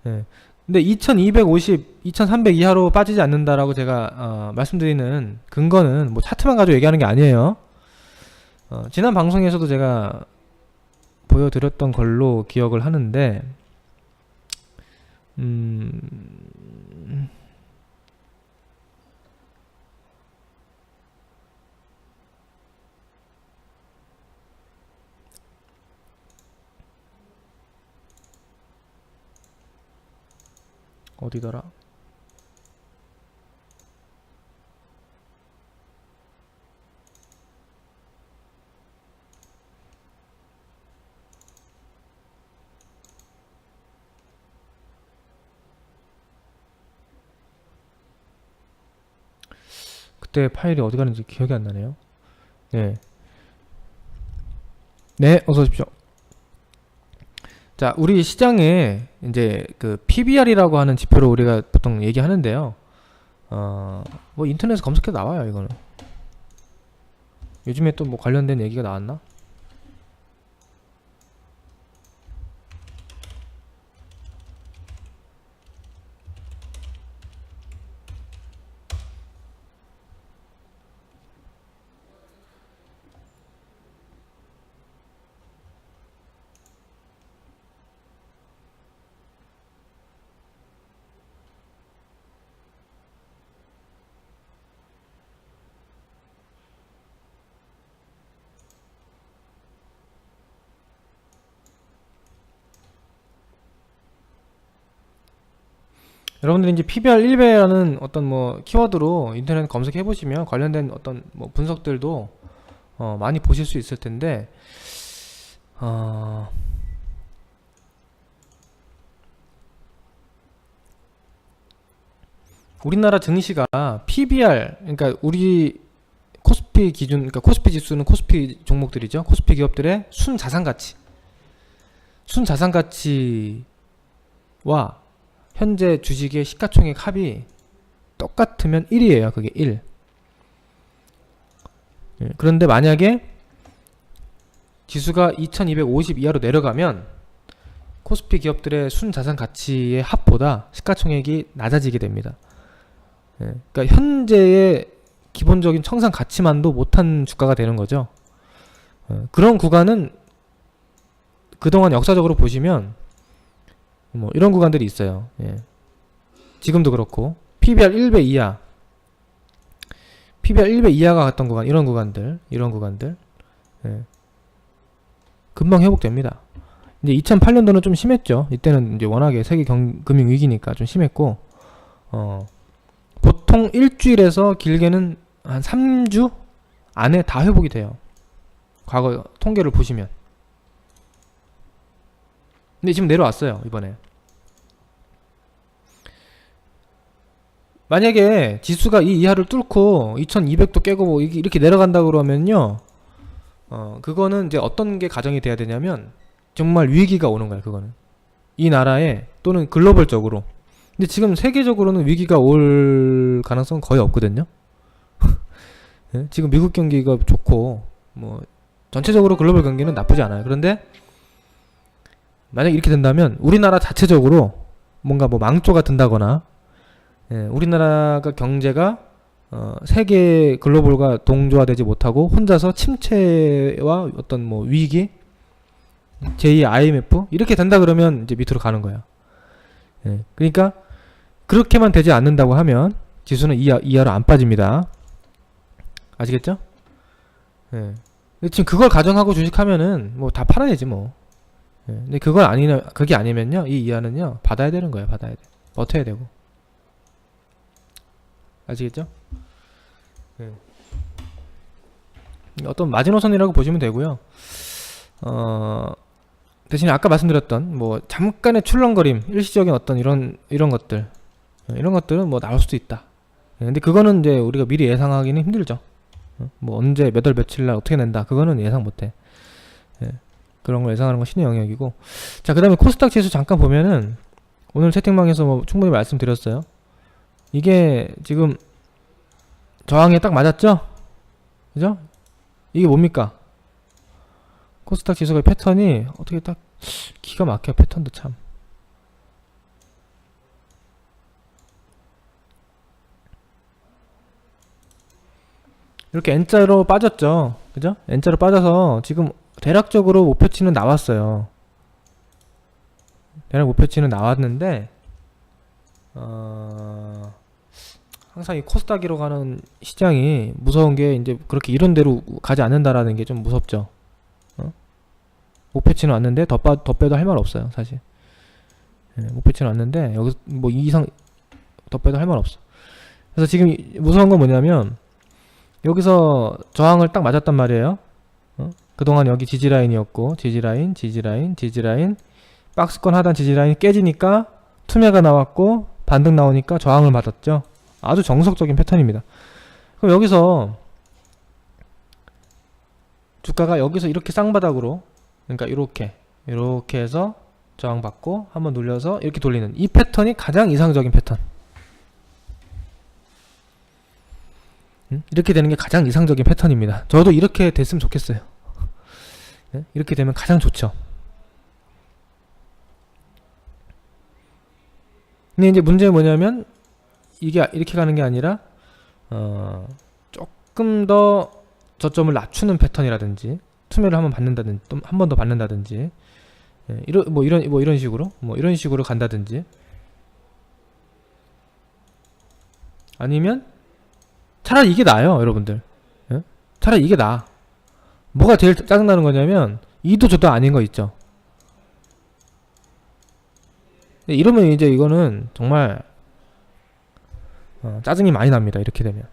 예. 근데 2250, 2300 이하로 빠지지 않는다라고 제가 말씀드리는 근거는 뭐 차트만 가지고 얘기하는 게 아니에요. 지난 방송에서도 제가 보여드렸던 걸로 기억을 하는데 어디더라? 그때 파일이 어디 가는지 기억이 안 나네요. 네. 네, 어서 오십시오. 자, 우리 시장에 이제 그 PBR이라고 하는 지표를 우리가 보통 얘기하는데요. 뭐 인터넷에 검색해도 나와요, 이거는. 요즘에 또 뭐 관련된 얘기가 나왔나? 여러분들이 이제 PBR 1배라는 어떤 뭐 키워드로 인터넷 검색해 보시면 관련된 어떤 뭐 분석들도 많이 보실 수 있을 텐데 우리나라 증시가 PBR 그러니까 우리 코스피 기준 그러니까 코스피 지수는 코스피 종목들이죠. 코스피 기업들의 순자산가치와 현재 주식의 시가총액 합이 똑같으면 1이에요. 그게 1. 그런데 만약에 지수가 2250 이하로 내려가면 코스피 기업들의 순자산 가치의 합보다 시가총액이 낮아지게 됩니다. 예, 그러니까 현재의 기본적인 청산 가치만도 못한 주가가 되는 거죠. 그런 구간은 그동안 역사적으로 보시면 뭐 이런 구간들이 있어요. 예. 지금도 그렇고 PBR 1배 이하, PBR 1배 이하가 갔던 구간, 이런 구간들 예. 금방 회복됩니다. 이제 2008년도는 좀 심했죠. 이때는 이제 워낙에 세계 금융 위기니까 좀 심했고, 보통 일주일에서 길게는 한 3주 안에 다 회복이 돼요. 과거 통계를 보시면. 근데 지금 내려왔어요, 이번에. 만약에 지수가 이 이하를 뚫고 2200도 깨고 뭐 이렇게 내려간다 그러면요, 그거는 이제 어떤 게 가정이 돼야 되냐면 정말 위기가 오는 거예요. 그거는 이 나라에 또는 글로벌적으로. 근데 지금 세계적으로는 위기가 올 가능성은 거의 없거든요. 예? 지금 미국 경기가 좋고 뭐 전체적으로 글로벌 경기는 나쁘지 않아요. 그런데 만약 이렇게 된다면 우리나라 자체적으로 뭔가 뭐 망조가 든다거나, 예, 우리나라가 경제가 세계 글로벌과 동조화되지 못하고 혼자서 침체와 어떤 뭐 위기, 제2의 IMF 이렇게 된다 그러면 이제 밑으로 가는 거야. 예, 그러니까 그렇게만 되지 않는다고 하면 지수는 이하로 안 빠집니다. 아시겠죠? 예. 지금 그걸 가정하고 주식하면은 뭐 다 팔아야지 뭐. 예. 근데 그게 아니면요, 이 이하는요 받아야 되는 거예요. 받아야 돼. 버텨야 되고. 아시겠죠? 예. 어떤 마지노선이라고 보시면 되고요. 대신에 아까 말씀드렸던 뭐 잠깐의 출렁거림, 일시적인 어떤 이런 것들, 이런 것들은 뭐 나올 수도 있다. 근데 그거는 이제 우리가 미리 예상하기는 힘들죠. 뭐 언제 몇 월 며칠 날 어떻게 낸다, 그거는 예상 못해. 그런 걸 예상하는 건 신의 영역이고. 자, 그 다음에 코스닥 지수 잠깐 보면은 오늘 채팅방에서 뭐 충분히 말씀드렸어요. 이게 지금 저항에 딱 맞았죠? 그죠? 이게 뭡니까? 코스닥 지수의 패턴이 어떻게 딱 기가 막혀. 패턴도 참. 이렇게 N자로 빠졌죠. 그죠? N자로 빠져서 지금 대략적으로 목표치는 나왔어요. 대략 목표치는 나왔는데 항상 이 코스닥으로 가는 시장이 무서운 게 이제 그렇게 이런 대로 가지 않는다라는 게 좀 무섭죠. 목표치는 왔는데 더 빼도 할 말 없어요, 사실. 목표치는 왔는데 여기서 뭐 이상 더 빼도 할 말 없어. 그래서 지금 무서운 건 뭐냐면 여기서 저항을 딱 맞았단 말이에요. 그동안 여기 지지라인이었고, 지지라인, 박스권 하단 지지라인이 깨지니까 투매가 나왔고 반등 나오니까 저항을 받았죠. 아주 정석적인 패턴입니다. 그럼 여기서 주가가 여기서 이렇게 쌍바닥으로, 그러니까 이렇게 해서 저항받고 한번 눌려서 이렇게 돌리는 이 패턴이 가장 이상적인 패턴. 이렇게 되는 게 가장 이상적인 패턴입니다. 저도 이렇게 됐으면 좋겠어요. 이렇게 되면 가장 좋죠. 근데 이제 문제는 뭐냐면 이게 이렇게 가는 게 아니라 조금 더 저점을 낮추는 패턴이라든지 투매를 한번 받는다든지 한 번 더 받는다든지, 이런 식으로 간다든지, 아니면 차라리 이게 나아요, 여러분들. 차라리 이게 나아. 뭐가 제일 짜증나는 거냐면 이도 저도 아닌 거 있죠. 이러면 이제 이거는 정말 짜증이 많이 납니다. 이렇게 되면.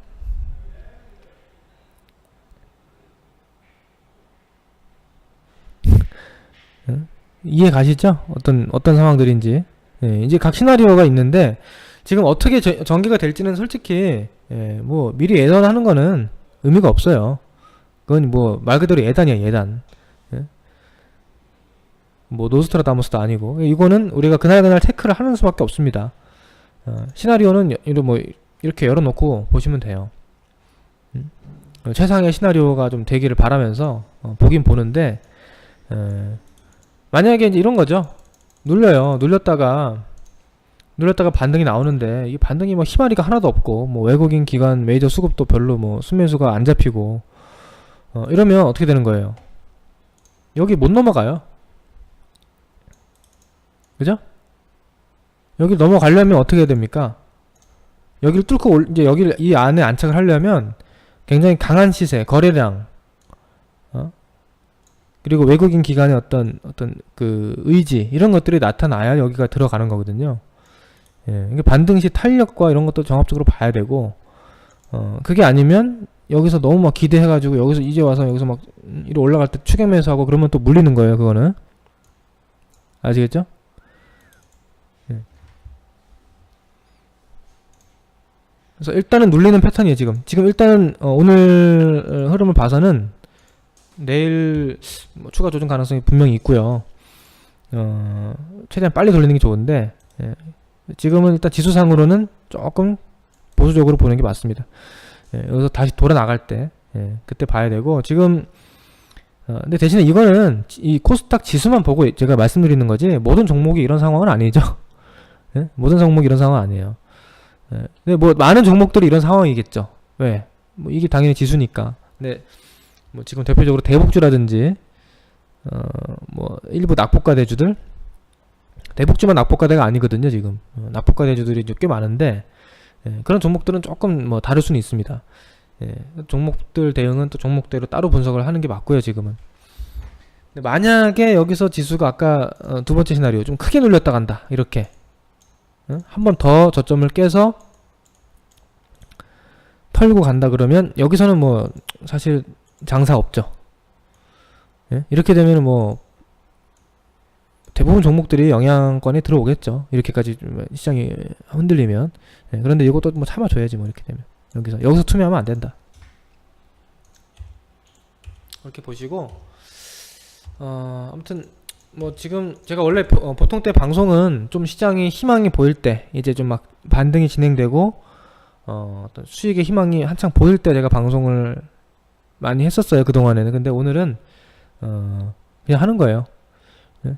이해 가시죠? 어떤 상황들인지. 이제 각 시나리오가 있는데 지금 어떻게 전개가 될지는 솔직히 뭐 미리 예단하는 거는 의미가 없어요. 그건 뭐 말 그대로 예단이야, 예단. 뭐 노스트라다무스도 아니고, 이거는 우리가 그날 체크를 하는 수밖에 없습니다. 시나리오는 이렇게 열어놓고 보시면 돼요. 최상의 시나리오가 좀 되기를 바라면서 보긴 보는데, 만약에 이제 이런 거죠. 눌려요. 눌렸다가 반등이 나오는데 이 반등이 뭐 희마리가 하나도 없고 뭐 외국인 기관 메이저 수급도 별로 뭐 순매수가 안 잡히고 이러면 어떻게 되는 거예요? 여기 못 넘어가요. 그죠? 여기 넘어가려면 어떻게 해야 됩니까? 여기를 뚫고 이제 여기를 이 안에 안착을 하려면 굉장히 강한 시세, 거래량, 그리고 외국인 기관의 어떤 그 의지 이런 것들이 나타나야 여기가 들어가는 거거든요. 예, 이게 반등 시 탄력과 이런 것도 종합적으로 봐야 되고, 그게 아니면 여기서 너무 막 기대해가지고 여기서 이제 와서 여기서 막 이리 올라갈 때 추격 매수하고 그러면 또 물리는 거예요. 그거는 아시겠죠? 예. 그래서 일단은 눌리는 패턴이에요. 지금 일단은 오늘 흐름을 봐서는 내일 뭐 추가 조정 가능성이 분명히 있고요. 최대한 빨리 돌리는 게 좋은데, 예. 지금은 일단 지수상으로는 조금 보수적으로 보는 게 맞습니다. 예, 여기서 다시 돌아 나갈 때, 예, 그때 봐야 되고, 지금 근데 대신에 이거는 이 코스닥 지수만 보고 제가 말씀드리는 거지 모든 종목이 이런 상황은 아니죠. 예? 모든 종목이 이런 상황은 아니에요. 예. 근데 뭐 많은 종목들이 이런 상황이겠죠. 왜? 뭐 이게 당연히 지수니까. 근데 뭐 지금 대표적으로 대북주라든지 뭐 일부 낙폭가 대주들, 대북주만 낙폭과대가 아니거든요. 지금 낙폭과 대주들이 꽤 많은데, 예, 그런 종목들은 조금 뭐 다를 수는 있습니다. 예, 종목들 대응은 또 종목대로 따로 분석을 하는 게 맞고요. 지금은. 근데 만약에 여기서 지수가 아까 두 번째 시나리오 좀 크게 눌렸다 간다 이렇게 한 번 더 저점을 깨서 털고 간다 그러면 여기서는 뭐 사실 장사 없죠. 예? 이렇게 되면 뭐 대부분 종목들이 영향권에 들어오겠죠. 이렇게까지 시장이 흔들리면. 예, 그런데 이것도 뭐 참아줘야지 뭐 이렇게 되면. 여기서 투매하면 안 된다. 이렇게 보시고, 아무튼 뭐 지금 제가 원래 보통 때 방송은 좀 시장이 희망이 보일 때, 이제 좀 막 반등이 진행되고 어떤 수익의 희망이 한창 보일 때 제가 방송을 많이 했었어요. 그동안에는. 근데 오늘은 그냥 하는 거예요.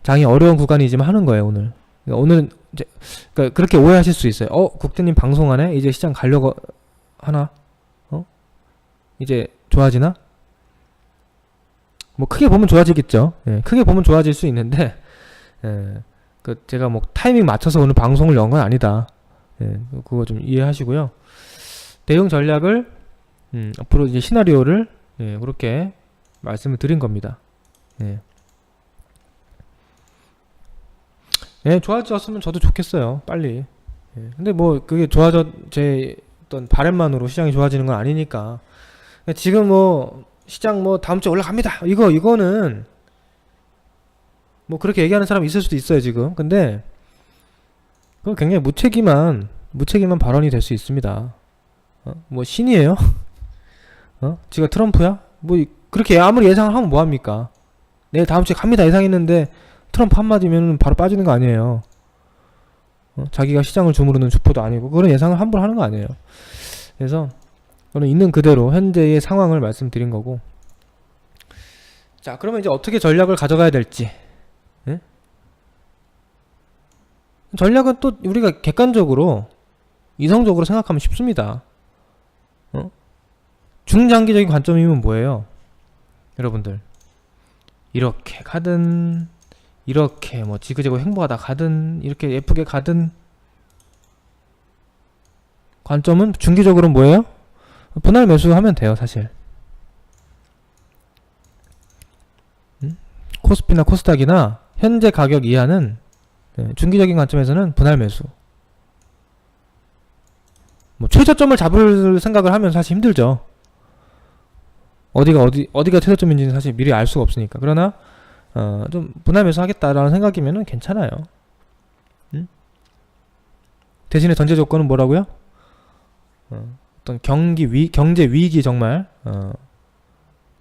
장이 어려운 구간이지만 하는 거예요. 오늘. 그러니까 오늘은 이제 그러니까 그렇게 오해하실 수 있어요. 국대님 방송하네? 이제 시장 가려고 하나? 이제 좋아지나? 뭐 크게 보면 좋아지겠죠. 예, 크게 보면 좋아질 수 있는데, 예, 그 제가 뭐 타이밍 맞춰서 오늘 방송을 연 건 아니다. 예, 그거 좀 이해하시고요. 대응 전략을 앞으로 이제 시나리오를 그렇게 말씀을 드린 겁니다. 예. 예, 좋아졌으면 저도 좋겠어요. 빨리. 예, 근데 뭐 그게 제 어떤 바람만으로 시장이 좋아지는 건 아니니까. 지금 뭐 시장 뭐 다음 주에 올라갑니다. 이거는 뭐 그렇게 얘기하는 사람 있을 수도 있어요, 지금. 근데 그건 굉장히 무책임한 발언이 될 수 있습니다. 뭐 신이에요? 지가 트럼프야? 뭐 그렇게 아무리 예상을 하면 뭐 합니까? 내일 다음 주에 갑니다 예상했는데 트럼프 한마디면 바로 빠지는 거 아니에요. 자기가 시장을 주무르는 주포도 아니고 그런 예상을 함부로 하는 거 아니에요. 그래서 저는 있는 그대로 현재의 상황을 말씀드린 거고. 자, 그러면 이제 어떻게 전략을 가져가야 될지. 예? 전략은 또 우리가 객관적으로 이성적으로 생각하면 쉽습니다. 중장기적인 관점이면 뭐예요? 여러분들, 이렇게 가든 이렇게 뭐 지그재그 횡보하다 가든 이렇게 예쁘게 가든 관점은 중기적으로 뭐예요? 분할 매수하면 돼요. 사실 코스피나 코스닥이나 현재 가격 이하는 중기적인 관점에서는 분할 매수. 뭐 최저점을 잡을 생각을 하면 사실 힘들죠. 어디가 최저점인지는 사실 미리 알 수가 없으니까. 그러나 좀 분할 매수 하겠다라는 생각이면은 괜찮아요. 대신에 전제 조건은 뭐라고요? 어떤 경제 위기, 정말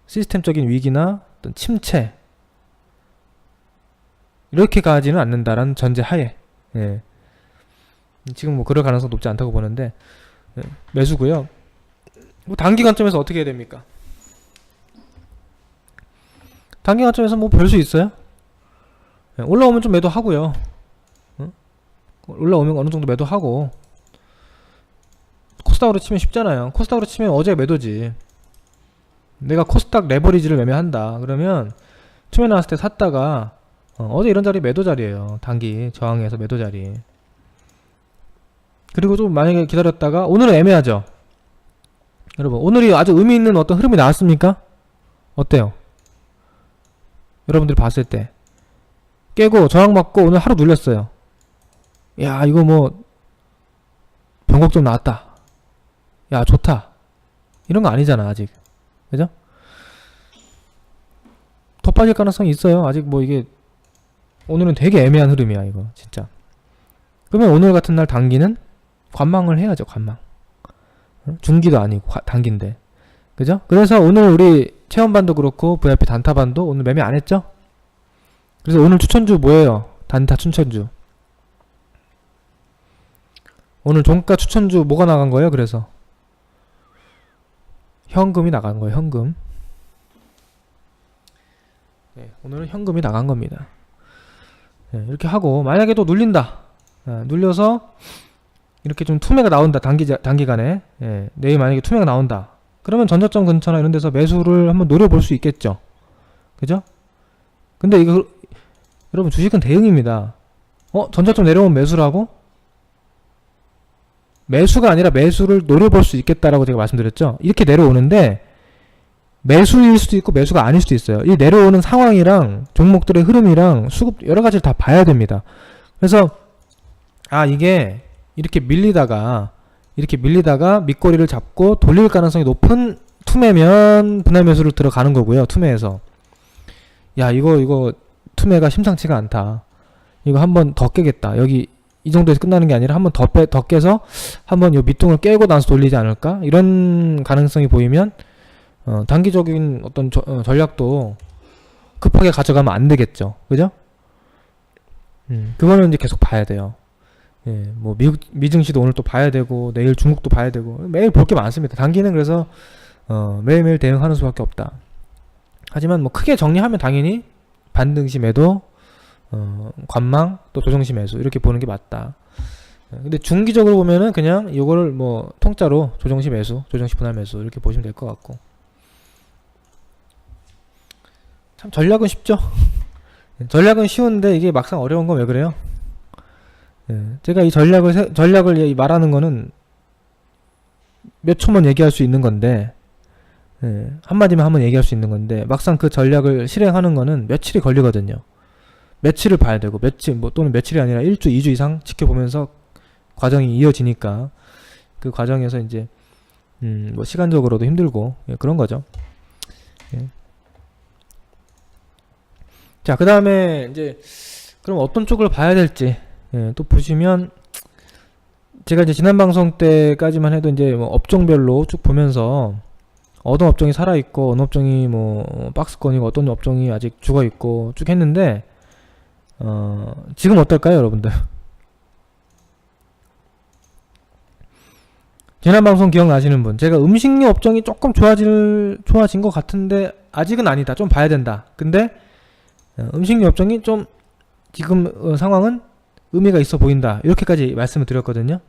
시스템적인 위기나 어떤 침체 이렇게 가지는 않는다라는 전제 하에, 예. 지금 뭐 그럴 가능성 높지 않다고 보는데, 예. 매수고요. 뭐 단기 관점에서 어떻게 해야 됩니까? 단기 관점에서 뭐 별 수 있어요? 예. 올라오면 좀 매도하고요. 올라오면 어느 정도 매도하고, 코스닥으로 치면 쉽잖아요. 코스닥으로 치면 어제 매도지. 내가 코스닥 레버리지를 매매한다 그러면 처음에 나왔을 때 샀다가 어제 이런 자리 매도 자리에요. 단기 저항에서 매도 자리. 그리고 좀 만약에 기다렸다가 오늘은 애매하죠. 여러분 오늘이 아주 의미 있는 어떤 흐름이 나왔습니까? 어때요? 여러분들이 봤을 때 깨고 저항 맞고 오늘 하루 눌렸어요. 야 이거 뭐 변곡점 나왔다. 야 좋다. 이런 거 아니잖아 아직. 그죠? 더 빠질 가능성이 있어요. 아직 뭐 이게 오늘은 되게 애매한 흐름이야 이거 진짜. 그러면 오늘 같은 날 단기는 관망을 해야죠. 관망. 중기도 아니고 단기인데 그죠? 그래서 오늘 우리 체험반도 그렇고 VIP 단타반도 오늘 매매 안 했죠? 그래서 오늘 추천주 뭐예요? 단타 추천주. 오늘 종가 추천주 뭐가 나간 거예요? 그래서 현금이 나간 거예요. 현금. 네, 오늘은 현금이 나간 겁니다. 네, 이렇게 하고 만약에 또 눌린다. 눌려서 이렇게 좀 투매가 나온다. 단기간에 내일 만약에 투매가 나온다. 그러면 전저점 근처나 이런 데서 매수를 한번 노려볼 수 있겠죠. 그죠? 근데 이거 여러분 주식은 대응입니다. 전저점 내려오면 매수라고? 매수가 아니라 매수를 노려볼 수 있겠다라고 제가 말씀드렸죠. 이렇게 내려오는데 매수일 수도 있고 매수가 아닐 수도 있어요. 이 내려오는 상황이랑 종목들의 흐름이랑 수급 여러 가지를 다 봐야 됩니다. 그래서 이게 이렇게 밀리다가 밑거리를 잡고 돌릴 가능성이 높은 투매면 분할 매수를 들어가는 거고요. 투매에서 야 이거 투매가 심상치가 않다. 이거 한번 더 깨겠다. 여기 이 정도에서 끝나는 게 아니라 한번 더 깨서 한번 요 밑둥을 깨고 나서 돌리지 않을까? 이런 가능성이 보이면 단기적인 어떤 전략도 급하게 가져가면 안 되겠죠. 그죠? 그거는 이제 계속 봐야 돼요. 예, 뭐 미국 증시도 오늘 또 봐야 되고 내일 중국도 봐야 되고 매일 볼 게 많습니다. 단기는 그래서 매일매일 대응하는 수밖에 없다. 하지만 뭐 크게 정리하면 당연히 반등시 매도, 관망 또 조정시 매수 이렇게 보는 게 맞다. 근데 중기적으로 보면은 그냥 이거를 뭐 통짜로 조정시 매수, 조정시 분할 매수 이렇게 보시면 될 것 같고. 참 전략은 쉽죠. 전략은 쉬운데 이게 막상 어려운 건 왜 그래요? 제가 이 전략을 말하는 거는 몇 초만 얘기할 수 있는 건데, 한마디만 한번 얘기할 수 있는 건데, 막상 그 전략을 실행하는 거는 며칠이 걸리거든요. 며칠을 봐야 되고, 또는 며칠이 아니라 1주, 2주 이상 지켜보면서 과정이 이어지니까, 그 과정에서 이제, 뭐 시간적으로도 힘들고, 그런 거죠. 자, 그 다음에 이제, 그럼 어떤 쪽을 봐야 될지, 또 보시면 제가 이제 지난 방송 때까지만 해도 이제 뭐 업종별로 쭉 보면서 어떤 업종이 살아있고 어느 업종이 뭐 박스권이고 어떤 업종이 아직 죽어있고 쭉 했는데 지금 어떨까요 여러분들? 지난 방송 기억나시는 분, 제가 음식료 업종이 조금 좋아진 것 같은데 아직은 아니다, 좀 봐야 된다. 근데 음식료 업종이 좀 지금 상황은 의미가 있어 보인다, 이렇게까지 말씀을 드렸거든요.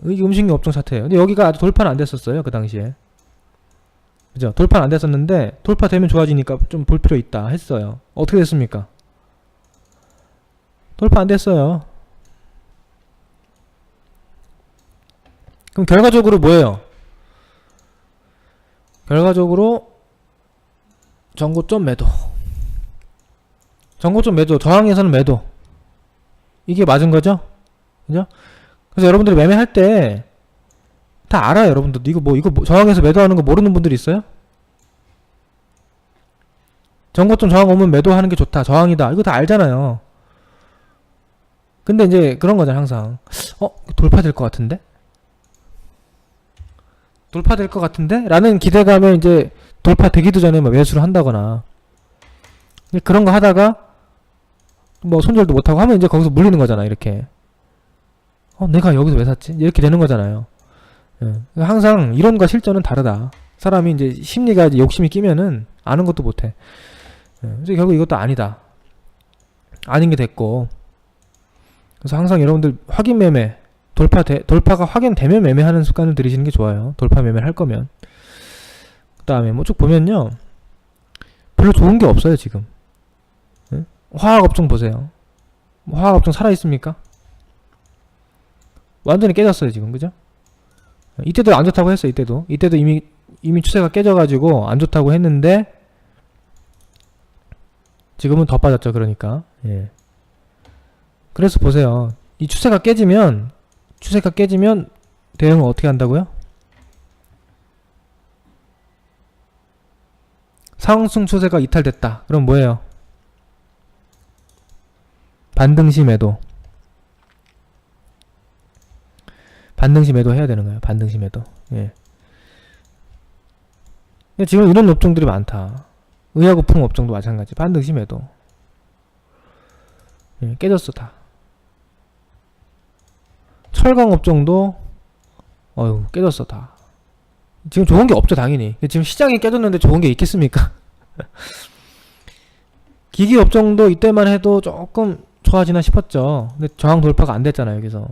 이게 음식료 업종 사태예요. 근데 여기가 아직 돌파는 안 됐었어요 그 당시에. 그죠? 돌파는 안 됐었는데 돌파되면 좋아지니까 좀 볼 필요 있다 했어요. 어떻게 됐습니까? 돌파 안 됐어요. 그럼 결과적으로 뭐예요? 결과적으로 전고점 매도, 전고점 매도, 저항에서는 매도, 이게 맞은 거죠? 그죠? 그래서 여러분들이 매매할 때 다 알아요. 여러분들 이거 저항에서 매도하는 거 모르는 분들이 있어요? 전고점 저항 오면 매도하는 게 좋다, 저항이다, 이거 다 알잖아요. 근데 이제 그런 거잖아 항상. 돌파될 것 같은데? 돌파될 것 같은데? 라는 기대감에 이제 돌파되기도 전에 뭐 매수를 한다거나 그런 거 하다가 뭐 손절도 못하고 하면 이제 거기서 물리는 거잖아. 이렇게 내가 여기서 왜 샀지? 이렇게 되는 거잖아요. 항상 이론과 실전은 다르다. 사람이 이제 심리가 이제 욕심이 끼면은 아는 것도 못해. 그래서 결국 이것도 아니다, 아닌 게 됐고, 그래서 항상 여러분들 확인 매매, 돌파가 확인되면 매매하는 습관을 들이시는 게 좋아요. 돌파 매매를 할 거면. 그 다음에 뭐 쭉 보면요, 별로 좋은 게 없어요 지금. 응? 화학업종 보세요. 뭐 화학업종 살아있습니까? 완전히 깨졌어요 지금. 그죠? 이때도 안 좋다고 했어요. 이때도 이미 추세가 깨져가지고 안 좋다고 했는데 지금은 더 빠졌죠. 그러니까. 예. 그래서 보세요. 이 추세가 깨지면 대응을 어떻게 한다고요? 상승 추세가 이탈됐다. 그럼 뭐예요? 반등시 매도. 반등시 매도 해야 되는 거예요. 반등시 매도. 예. 지금 이런 업종들이 많다. 의약오품 업종도 마찬가지. 반등시 매도. 예, 깨졌어 다. 철강 업종도 어휴 깨졌어 다. 지금 좋은 게 없죠 당연히. 지금 시장이 깨졌는데 좋은 게 있겠습니까? 기기 업종도 이때만 해도 조금 좋아지나 싶었죠. 근데 저항 돌파가 안 됐잖아요 여기서.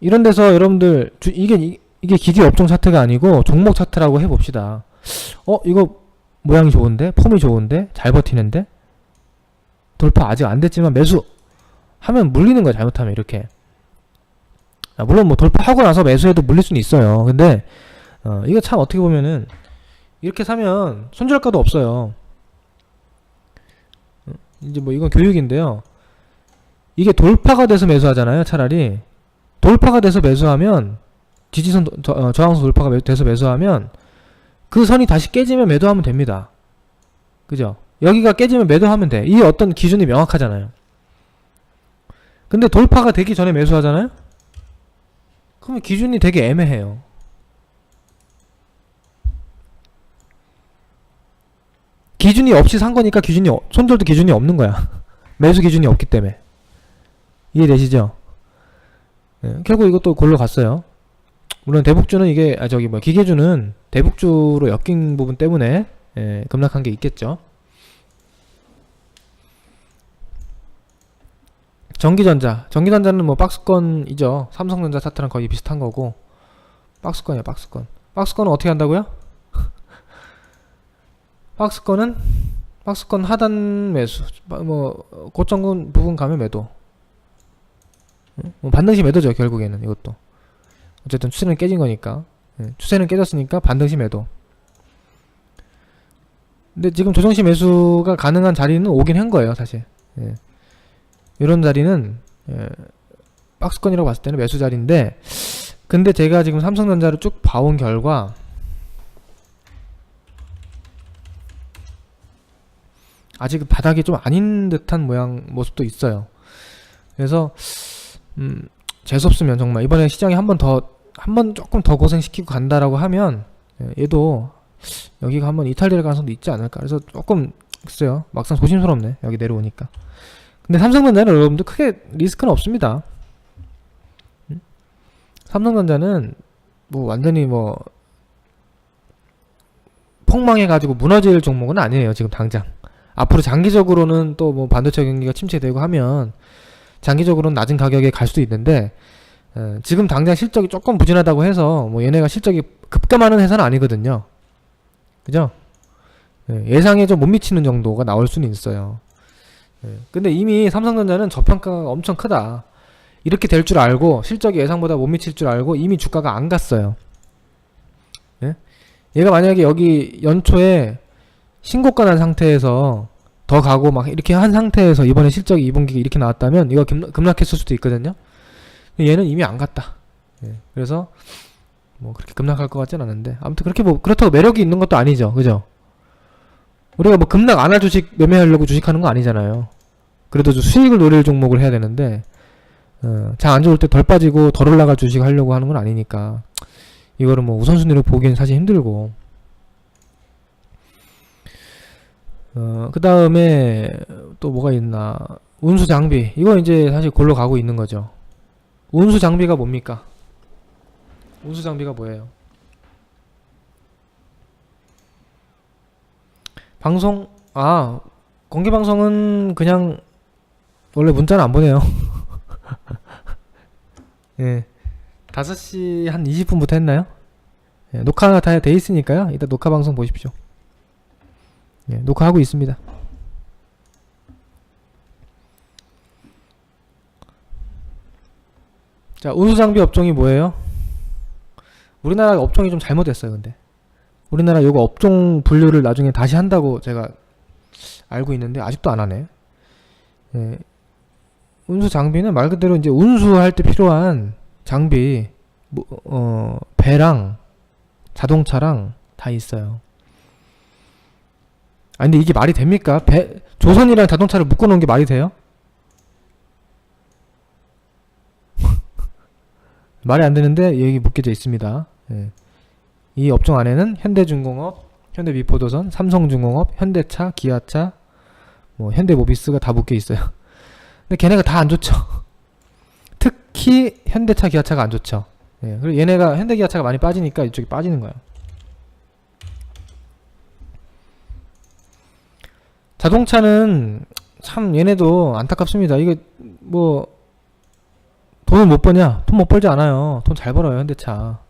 이런 데서 여러분들 이게 기기 업종 차트가 아니고 종목 차트라고 해봅시다. 이거 모양이 좋은데? 폼이 좋은데? 잘 버티는데? 돌파 아직 안 됐지만 매수 하면 물리는 거야 잘못하면 이렇게. 물론 뭐 돌파하고 나서 매수해도 물릴 수는 있어요. 근데 이거 참 어떻게 보면은 이렇게 사면 손절가도 없어요. 이제 뭐 이건 교육인데요. 이게 돌파가 돼서 매수하잖아요. 차라리 돌파가 돼서 매수하면 지지선 저항선 돌파가 돼서 매수하면 그 선이 다시 깨지면 매도하면 됩니다. 그죠? 여기가 깨지면 매도하면 돼. 이 어떤 기준이 명확하잖아요. 근데 돌파가 되기 전에 매수하잖아요? 그러면 기준이 되게 애매해요. 기준이 없이 산 거니까 손절도 기준이 없는 거야. 매수 기준이 없기 때문에. 이해되시죠? 네, 결국 이것도 골로 갔어요. 물론 대북주는 기계주는 대북주로 엮인 부분 때문에 급락한 게 있겠죠. 전기전자는 뭐 박스권이죠. 삼성전자 차트랑 거의 비슷한 거고 박스권이야 박스권. 박스권은 어떻게 한다고요? 박스권 하단 매수, 뭐 고점 부분 가면 매도. 뭐 반등시 매도죠 결국에는. 이것도 어쨌든 추세는 깨진 거니까. 추세는 깨졌으니까 반등시 매도. 근데 지금 조정시 매수가 가능한 자리는 오긴 한 거예요 사실. 이런 자리는 박스권이라고 봤을 때는 매수 자리인데, 근데 제가 지금 삼성전자를 쭉 봐온 결과 아직 바닥이 좀 아닌 듯한 모습도 있어요. 그래서 재수없으면 정말 이번에 시장이 한 번 조금 더 고생시키고 간다라고 하면 얘도 여기가 한번 이탈될 가능성도 있지 않을까. 그래서 조금 글쎄요, 막상 조심스럽네 여기 내려오니까. 근데 삼성전자는 여러분들 크게 리스크는 없습니다. 삼성전자는 뭐 완전히 뭐 폭망해가지고 무너질 종목은 아니에요 지금 당장. 앞으로 장기적으로는 또 뭐 반도체 경기가 침체되고 하면 장기적으로는 낮은 가격에 갈 수도 있는데, 지금 당장 실적이 조금 부진하다고 해서 뭐 얘네가 실적이 급감하는 회사는 아니거든요. 그죠? 예상에 좀 못 미치는 정도가 나올 수는 있어요. 근데 이미 삼성전자는 저평가가 엄청 크다. 이렇게 될 줄 알고 실적이 예상보다 못 미칠 줄 알고 이미 주가가 안 갔어요. 얘가 만약에 여기 연초에 신고가 난 상태에서 더 가고 막 이렇게 한 상태에서 이번에 실적이 2분기가 이렇게 나왔다면 이거 급락했을 수도 있거든요. 얘는 이미 안 갔다. 그래서 뭐 그렇게 급락할 것 같진 않은데, 아무튼 그렇게 뭐 그렇다고 매력이 있는 것도 아니죠. 그죠? 우리가 뭐 급락 안 할 주식 매매하려고 주식하는 거 아니잖아요. 그래도 좀 수익을 노릴 종목을 해야 되는데, 장 안 좋을 때 덜 빠지고 덜 올라갈 주식 하려고 하는 건 아니니까 이거를 뭐 우선순위로 보기엔 사실 힘들고. 그 다음에 또 뭐가 있나. 운수 장비, 이거 이제 사실 골로 가고 있는 거죠. 운수 장비가 뭡니까? 운수 장비가 뭐예요? 공개 방송은 그냥 원래 문자는 안 보내요. 예. 5시 한 20분부터 했나요? 예, 녹화가 다 돼 있으니까요. 이따 녹화 방송 보십시오. 예, 녹화하고 있습니다. 자, 운수장비 업종이 뭐예요? 우리나라 업종이 좀 잘못됐어요. 근데 우리나라 요거 업종 분류를 나중에 다시 한다고 제가 알고 있는데 아직도 안 하네. 예, 운수 장비는 말 그대로 이제 운수할 때 필요한 장비, 배랑 자동차랑 다 있어요. 아 근데 이게 말이 됩니까? 조선이랑 자동차를 묶어놓은 게 말이 돼요? 말이 안 되는데 여기 묶여져 있습니다. 예. 이 업종 안에는 현대중공업, 현대미포도선, 삼성중공업, 현대차, 기아차, 뭐 현대모비스가 다 묶여 있어요. 근데 걔네가 다 안 좋죠. 특히 현대차, 기아차가 안 좋죠. 예. 그리고 얘네가 현대 기아차가 많이 빠지니까 이쪽이 빠지는 거예요. 자동차는 참 얘네도 안타깝습니다. 이게 뭐 돈을 못 버냐? 돈 못 벌지 않아요. 돈 잘 벌어요, 현대차.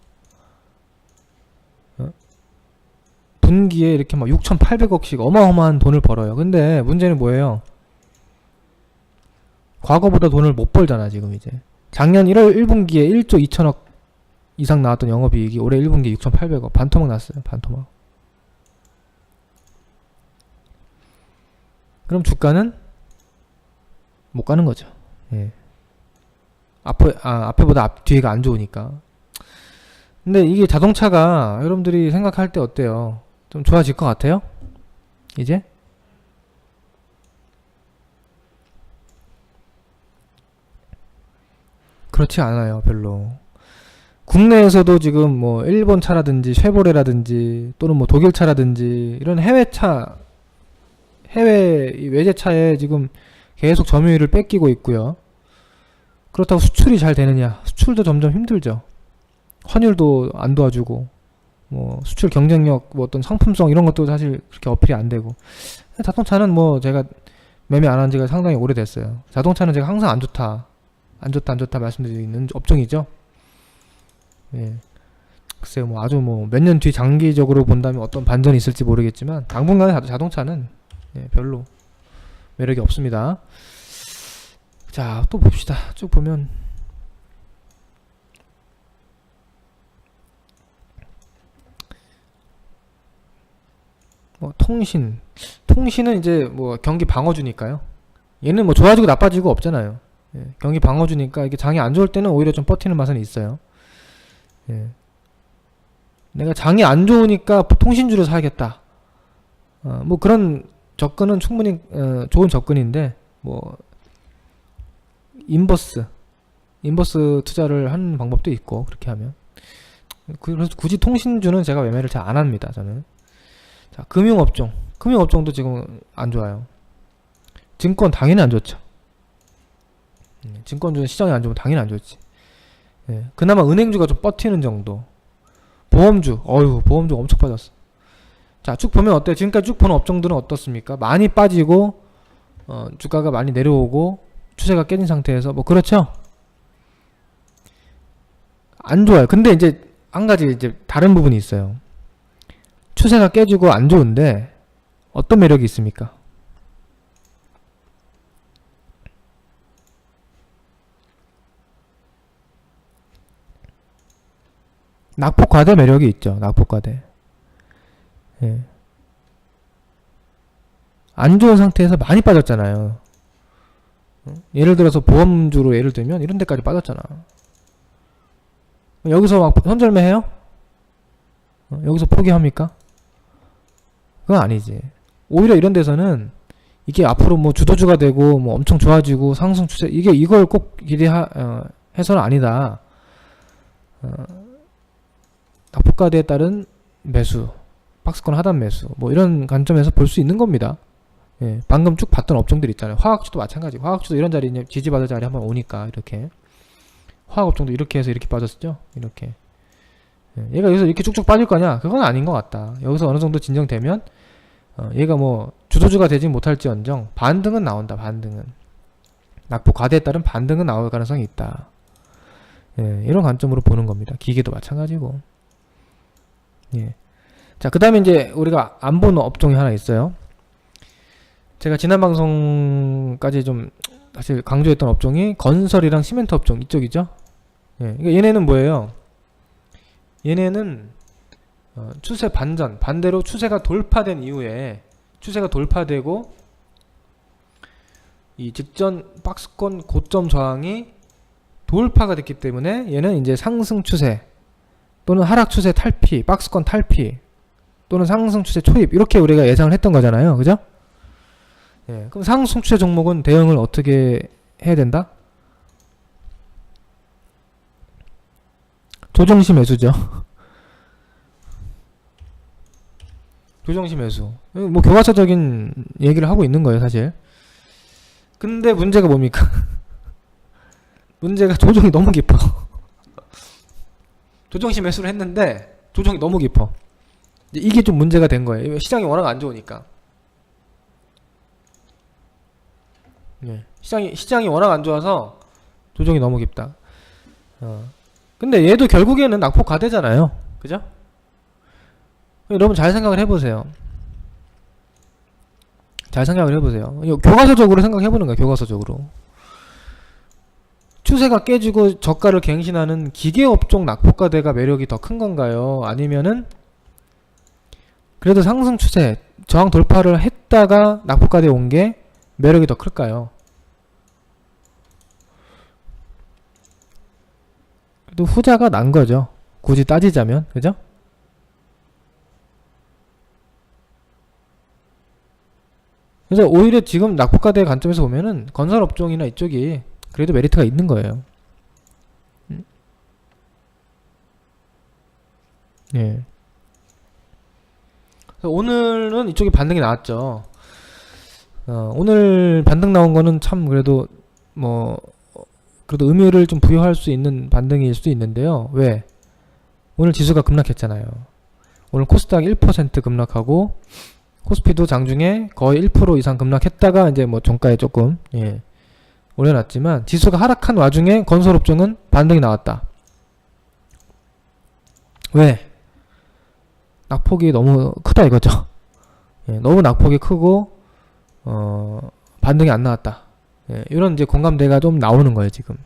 분기에 이렇게 막 6,800억씩 어마어마한 돈을 벌어요. 근데 문제는 뭐예요? 과거보다 돈을 못 벌잖아, 지금 이제. 작년 1월 1분기에 1조 2천억 이상 나왔던 영업이익이 올해 1분기에 6,800억. 반토막 났어요, 반토막. 그럼 주가는 못 가는 거죠. 예. 앞에보다 뒤에가 안 좋으니까. 근데 이게 자동차가 여러분들이 생각할 때 어때요? 좀 좋아질 것 같아요? 이제? 그렇지 않아요, 별로. 국내에서도 지금 뭐 일본 차라든지 쉐보레라든지 또는 뭐 독일 차라든지 이런 해외 외제차에 지금 계속 점유율을 뺏기고 있고요. 그렇다고 수출이 잘 되느냐? 수출도 점점 힘들죠. 환율도 안 도와주고 뭐 수출 경쟁력, 뭐 어떤 상품성 이런 것도 사실 그렇게 어필이 안 되고. 자동차는 뭐 제가 매매 안 한 지가 상당히 오래됐어요. 자동차는 제가 항상 안 좋다 말씀드리는 업종이죠. 예. 글쎄요, 뭐 아주 뭐 몇 년 뒤 장기적으로 본다면 어떤 반전이 있을지 모르겠지만 당분간은 자동차는 별로 매력이 없습니다. 자, 또 봅시다. 쭉 보면 뭐 통신은 이제 뭐 경기 방어주니까요. 얘는 뭐 좋아지고 나빠지고 없잖아요. 예, 경기 방어주니까 이게 장이 안 좋을 때는 오히려 좀 버티는 맛은 있어요. 예. 내가 장이 안 좋으니까 통신주를 사야겠다. 뭐 그런 접근은 충분히 좋은 접근인데 뭐 인버스 투자를 하는 방법도 있고 그렇게 하면. 그래서 굳이 통신주는 제가 매매를 잘 안 합니다, 저는. 자, 금융업종도 지금 안 좋아요. 증권 당연히 안 좋죠. 증권주는 시장이 안 좋으면 당연히 안 좋지. 예, 그나마 은행주가 좀 버티는 정도. 보험주 엄청 빠졌어. 자, 쭉 보면 어때요? 지금까지 쭉 보는 업종들은 어떻습니까? 많이 빠지고 주가가 많이 내려오고 추세가 깨진 상태에서 뭐 그렇죠? 안 좋아요. 근데 이제 한 가지 이제 다른 부분이 있어요. 추세가 깨지고 안 좋은데 어떤 매력이 있습니까? 낙폭과대 매력이 있죠. 낙폭과대. 예. 안 좋은 상태에서 많이 빠졌잖아요. 예를 들어서 보험주로 예를 들면 이런 데까지 빠졌잖아. 여기서 막 손절매 해요? 여기서 포기합니까? 그건 아니지. 오히려 이런 데서는 이게 앞으로 뭐 주도주가 되고 뭐 엄청 좋아지고 상승 추세, 이걸 꼭 해서는 아니다. 낙폭과대에 따른 매수, 박스권 하단 매수, 뭐 이런 관점에서 볼 수 있는 겁니다. 예, 방금 쭉 봤던 업종들 있잖아요. 화학주도 마찬가지. 화학주도 이런 자리 지지받을 자리 한번 오니까 이렇게 화학업종도 이렇게 해서 이렇게 빠졌죠. 이렇게. 예, 얘가 여기서 이렇게 쭉쭉 빠질 거냐? 그건 아닌 것 같다. 여기서 어느 정도 진정되면 얘가 뭐 주도주가 되지 못할지언정 반등은 나온다. 반등은 낙폭 과대에 따른 반등은 나올 가능성이 있다. 예, 이런 관점으로 보는 겁니다. 기계도 마찬가지고. 예. 자, 그 다음에 이제 우리가 안 보는 업종이 하나 있어요. 제가 지난 방송까지 좀 사실 강조했던 업종이 건설이랑 시멘트 업종 이쪽이죠. 예. 그러니까 얘네는 뭐예요? 얘네는 추세 반전, 반대로 추세가 돌파된 이후에 추세가 돌파되고 이 직전 박스권 고점 저항이 돌파가 됐기 때문에 얘는 이제 상승 추세 또는 하락 추세 탈피, 박스권 탈피 또는 상승 추세 초입 이렇게 우리가 예상을 했던 거잖아요. 그죠? 예, 그럼 상승 추세 종목은 대응을 어떻게 해야 된다? 조정시 매수죠. 조정시 매수. 뭐 교과서적인 얘기를 하고 있는 거예요, 사실. 근데 문제가 뭡니까? 문제가 조정이 너무 깊어. 조정시 매수를 했는데 조정이 너무 깊어. 이게 좀 문제가 된 거예요. 시장이 워낙 안 좋으니까. 네. 시장이 워낙 안 좋아서 조정이 너무 깊다. 근데 얘도 결국에는 낙폭 과대잖아요. 그죠? 여러분 잘 생각을 해보세요. 잘 생각을 해보세요. 교과서적으로 생각해보는 거야. 교과서적으로. 추세가 깨지고 저가를 갱신하는 기계업종 낙폭과대가 매력이 더 큰 건가요? 아니면은 그래도 상승 추세 저항 돌파를 했다가 낙폭과대 온 게 매력이 더 클까요? 그래도 후자가 난 거죠. 굳이 따지자면. 그죠? 그래서 오히려 지금 낙폭과대 관점에서 보면은 건설업종이나 이쪽이 그래도 메리트가 있는 거예요. 예. 그래서 오늘은 이쪽에 반등이 나왔죠. 오늘 반등 나온 거는 참 그래도 뭐 그래도 의미를 좀 부여할 수 있는 반등일 수도 있는데요. 왜? 오늘 지수가 급락했잖아요. 오늘 코스닥 1% 급락하고 코스피도 장중에 거의 1% 이상 급락했다가 이제 뭐 종가에 조금 올려놨지만 지수가 하락한 와중에 건설업종은 반등이 나왔다. 왜? 낙폭이 너무 크다 이거죠. 너무 낙폭이 크고 반등이 안 나왔다. 이런 이제 공감대가 좀 나오는 거예요 지금.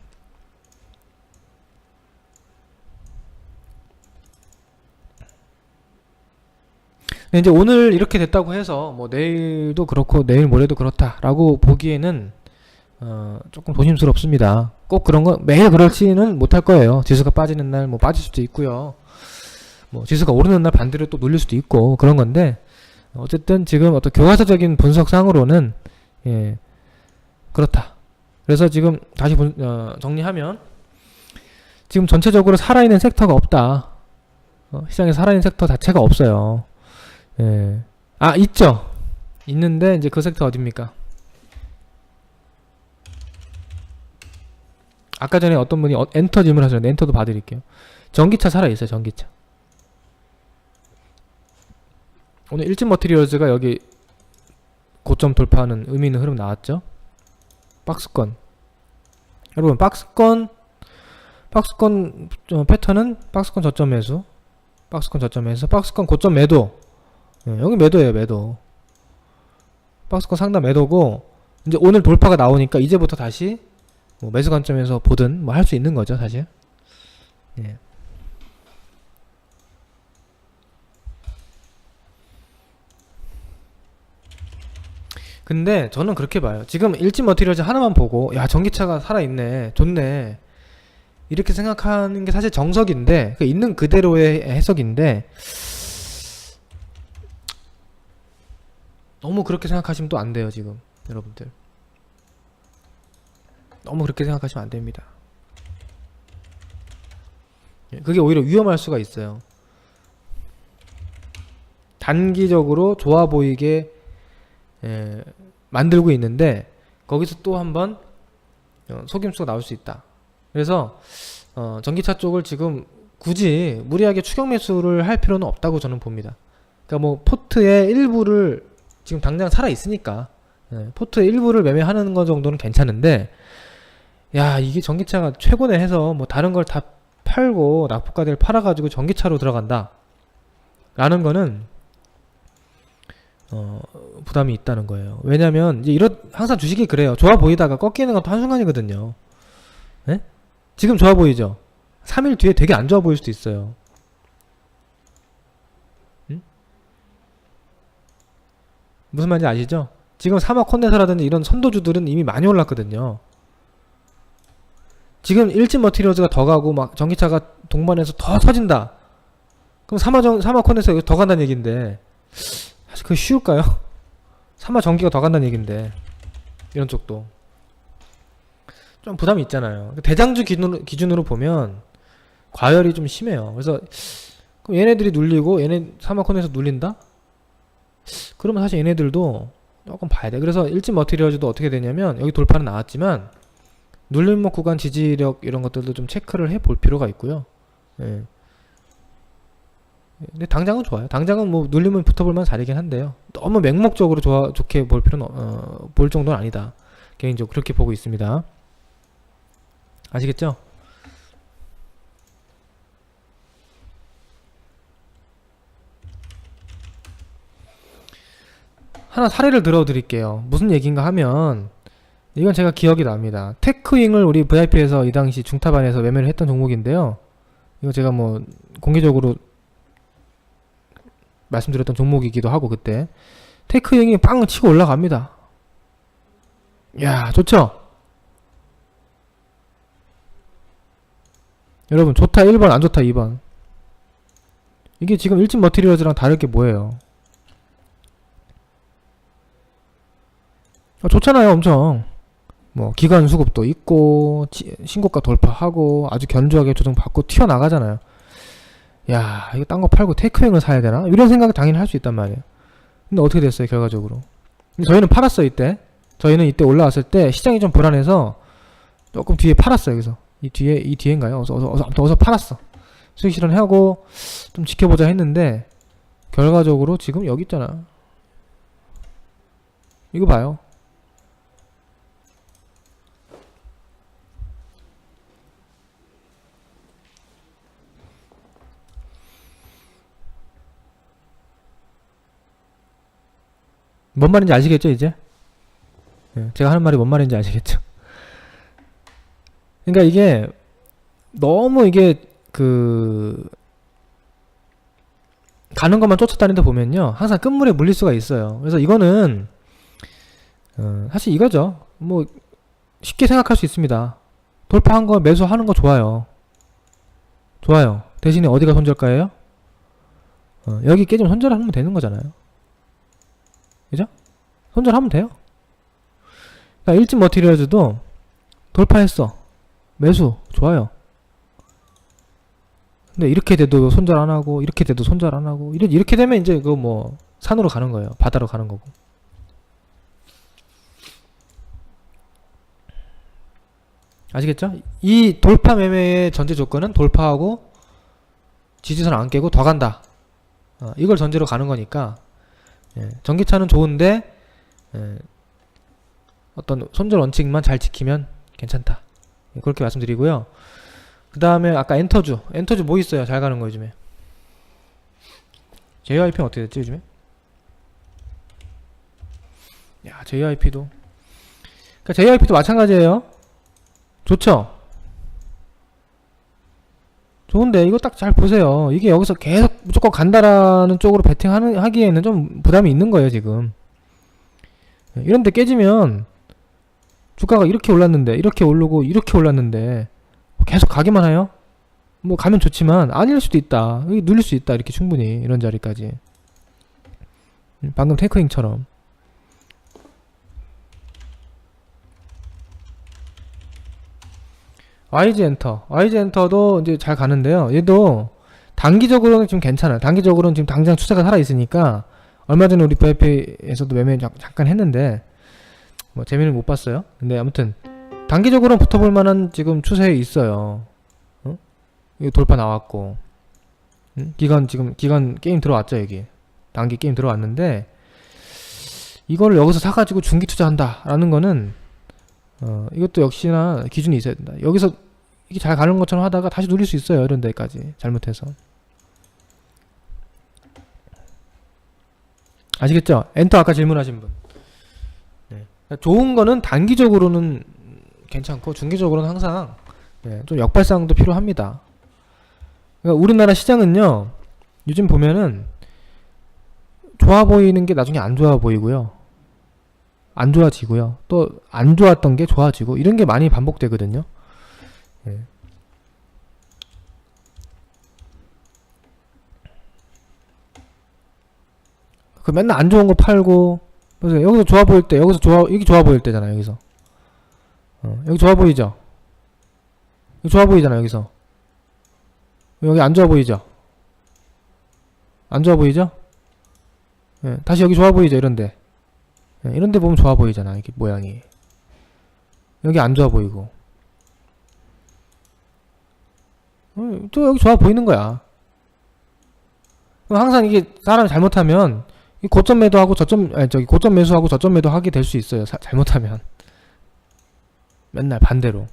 근데 이제 오늘 이렇게 됐다고 해서 뭐 내일도 그렇고 내일 모레도 그렇다라고 보기에는 조금 조심스럽습니다. 꼭 그런 거 매일 그렇지는 못할 거예요. 지수가 빠지는 날 뭐 빠질 수도 있고요. 뭐 지수가 오르는 날 반대로 또 눌릴 수도 있고 그런 건데 어쨌든 지금 어떤 교과서적인 분석상으로는 그렇다. 그래서 지금 다시 정리하면 지금 전체적으로 살아있는 섹터가 없다. 시장에 살아있는 섹터 자체가 없어요. 아 있죠. 있는데 이제 그 섹터 어딥니까? 아까 전에 어떤 분이 엔터 질문 하셨는데 엔터도 봐드릴게요. 전기차 살아있어요. 전기차. 오늘 일진 머티리얼즈가 여기 고점 돌파하는 의미 있는 흐름 나왔죠. 박스권. 여러분 박스권 패턴은 박스권 저점 매수, 박스권 저점에서 박스권 고점 매도. 여기 매도예요. 매도. 박스권 상단 매도고 이제 오늘 돌파가 나오니까 이제부터 다시 뭐 매수 관점에서 보든 뭐 할 수 있는 거죠 사실. 근데 저는 그렇게 봐요. 지금 일진 머티리얼즈 하나만 보고 야 전기차가 살아있네 좋네 이렇게 생각하는 게 사실 정석인데 그 있는 그대로의 해석인데 너무 그렇게 생각하시면 또 안 돼요. 지금 여러분들 너무 그렇게 생각하시면 안 됩니다. 그게 오히려 위험할 수가 있어요. 단기적으로 좋아 보이게 만들고 있는데 거기서 또 한번 속임수가 나올 수 있다. 그래서 전기차 쪽을 지금 굳이 무리하게 추격 매수를 할 필요는 없다고 저는 봅니다. 그러니까 뭐 포트의 일부를 지금 당장 살아 있으니까 포트의 일부를 매매하는 것 정도는 괜찮은데 야 이게 전기차가 최고네 해서 뭐 다른 걸 다 팔고 납부가대를 팔아가지고 전기차로 들어간다 라는 거는 부담이 있다는 거예요. 왜냐면 이제 항상 주식이 그래요. 좋아 보이다가 꺾이는 것도 한순간이거든요. 예? 지금 좋아 보이죠? 3일 뒤에 되게 안 좋아 보일 수도 있어요. 응? 무슨 말인지 아시죠? 지금 사막 콘덴서라든지 이런 선도주들은 이미 많이 올랐거든요. 지금 일진 머티리얼즈가 더 가고 막 전기차가 동반해서 더 터진다. 그럼 사막 콘덴서 더 간다는 얘기인데 사실 그게 쉬울까요? 사막 전기가 더 간다는 얘기인데 이런 쪽도 좀 부담이 있잖아요. 대장주 기준으로 보면 과열이 좀 심해요. 그래서 그럼 얘네들이 눌리고 얘네 사막 콘덴서 눌린다? 그러면 사실 얘네들도 조금 봐야 돼. 그래서 일진 머티리얼즈도 어떻게 되냐면 여기 돌파는 나왔지만 눌림목 구간 지지력 이런 것들도 좀 체크를 해볼 필요가 있고요. 예. 근데 당장은 좋아요. 당장은 뭐 눌리면 붙어볼만 자리긴 한데요. 너무 맹목적으로 좋게 볼 필요는 볼 정도는 아니다. 개인적으로 그렇게 보고 있습니다. 아시겠죠? 하나 사례를 들어 드릴게요. 무슨 얘기인가 하면 이건 제가 기억이 납니다. 테크윙을 우리 VIP에서 이 당시 중타반에서 매매를 했던 종목인데요. 이거 제가 뭐 공개적으로 말씀드렸던 종목이기도 하고 그때 테크윙이 빵 치고 올라갑니다. 야 좋죠? 여러분 좋다 1번 안 좋다 2번. 이게 지금 일진 머티리얼즈랑 다를 게 뭐예요? 좋잖아요 엄청. 뭐 기간 수급도 있고 신고가 돌파하고 아주 견조하게 조정받고 튀어나가잖아요. 야 이거 딴 거 팔고 테이크윙을 사야 되나? 이런 생각을 당연히 할 수 있단 말이에요. 근데 어떻게 됐어요 결과적으로? 근데 저희는 팔았어요 이때. 저희는 이때 올라왔을 때 시장이 좀 불안해서 조금 뒤에 팔았어요. 그래서 이 뒤에인가요? 어서 팔았어. 수익 실현하고 좀 지켜보자 했는데 결과적으로 지금 여기 있잖아. 이거 봐요. 뭔 말인지 아시겠죠 이제? 제가 하는 말이 뭔 말인지 아시겠죠? 그러니까 이게 너무 이게 가는 것만 쫓아다니다 보면요 항상 끝물에 물릴 수가 있어요. 그래서 이거는 사실 이거죠. 뭐 쉽게 생각할 수 있습니다. 돌파한 거 매수하는 거 좋아요. 좋아요. 대신에 어디가 손절가예요? 여기 깨지면 손절하면 되는 거잖아요. 그죠? 손절하면 돼요. 그러니까 일진 머티리얼즈도 돌파했어. 매수 좋아요. 근데 이렇게 돼도 손절 안 하고 이렇게 돼도 손절 안 하고 이렇게 되면 이제 그 뭐 산으로 가는 거예요. 바다로 가는 거고. 아시겠죠? 이 돌파 매매의 전제 조건은 돌파하고 지지선 안 깨고 더 간다. 이걸 전제로 가는 거니까 전기차는 좋은데 어떤 손절 원칙만 잘 지키면 괜찮다. 그렇게 말씀드리고요. 그 다음에 아까 엔터주 뭐 있어요? 잘 가는 거 요즘에. JYP는 어떻게 됐지 요즘에? 야 JYP도 그러니까 JYP도 마찬가지예요. 좋죠? 좋은데 이거 딱 잘 보세요. 이게 여기서 계속 무조건 간다라는 쪽으로 하기에는 좀 부담이 있는 거예요 지금. 이런데 깨지면 주가가 이렇게 올랐는데 이렇게 오르고 이렇게 올랐는데 계속 가기만 해요? 뭐 가면 좋지만 아닐 수도 있다. 여기 눌릴 수 있다. 이렇게 충분히 이런 자리까지. 방금 테이크잉처럼. YG엔터도 이제 잘 가는데요. 얘도 단기적으로는 좀 괜찮아요. 단기적으로는 지금 당장 추세가 살아있으니까 얼마 전에 우리 VIP에서도 매매 잠깐 했는데 뭐 재미는 못 봤어요. 근데 아무튼 단기적으로는 붙어볼 만한 지금 추세에 있어요. 이거 돌파 나왔고 기간 게임 들어왔죠. 여기 단기 게임 들어왔는데 이거를 여기서 사가지고 중기 투자한다 라는 거는 이것도 역시나 기준이 있어야 된다. 여기서 이게 잘 가는 것처럼 하다가 다시 누릴 수 있어요. 이런 데까지 잘못해서. 아시겠죠? 엔터 아까 질문하신 분. 네. 좋은 거는 단기적으로는 괜찮고 중기적으로는 항상 좀 역발상도 필요합니다. 그러니까 우리나라 시장은요, 요즘 보면은 좋아 보이는 게 나중에 안 좋아 보이고요, 안 좋아지고요, 또 안 좋았던 게 좋아지고, 이런 게 많이 반복되거든요. 그 맨날 안 좋은 거 팔고, 그래서 여기서 좋아 보일 때, 여기 좋아 보일 때잖아, 여기서. 여기 좋아 보이죠? 여기 좋아 보이잖아, 여기서. 여기 안 좋아 보이죠? 안 좋아 보이죠? 다시 여기 좋아 보이죠, 이런데. 이런데 보면 좋아 보이잖아, 이게 모양이. 여기 안 좋아 보이고. 또 여기 좋아 보이는 거야. 항상 이게 사람이 잘못하면 이 고점 매도하고 고점 매수하고 저점 매도하게 될 수 있어요. 잘못하면 맨날 반대로.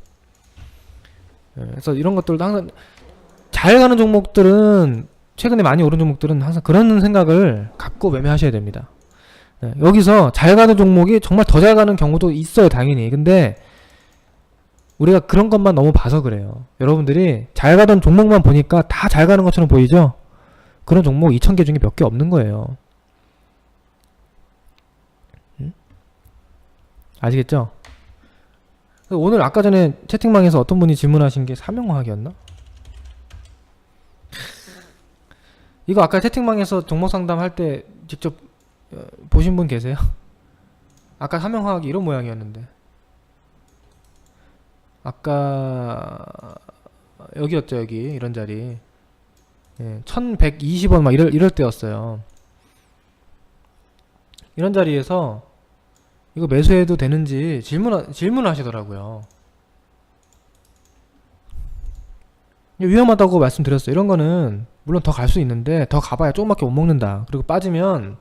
그래서 이런 것들도 항상 잘 가는 종목들은, 최근에 많이 오른 종목들은 항상 그런 생각을 갖고 매매하셔야 됩니다. 여기서 잘 가는 종목이 정말 더 잘 가는 경우도 있어요, 당연히. 근데 우리가 그런 것만 너무 봐서 그래요. 여러분들이 잘 가던 종목만 보니까 다 잘 가는 것처럼 보이죠? 그런 종목 2000개 중에 몇 개 없는 거예요. 아시겠죠? 오늘 아까 전에 채팅방에서 어떤 분이 질문하신 게 삼형화학이었나? 이거 아까 채팅방에서 종목 상담할 때 직접 보신 분 계세요? 아까 삼형화학이 이런 모양이었는데, 아까 여기였죠, 여기 이런 자리. 1120원 막 이럴 때였어요. 이런 자리에서 이거 매수해도 되는지 질문을 하시더라고요. 위험하다고 말씀드렸어요. 이런 거는 물론 더 갈 수 있는데, 더 가봐야 조금밖에 못 먹는다. 그리고 빠지면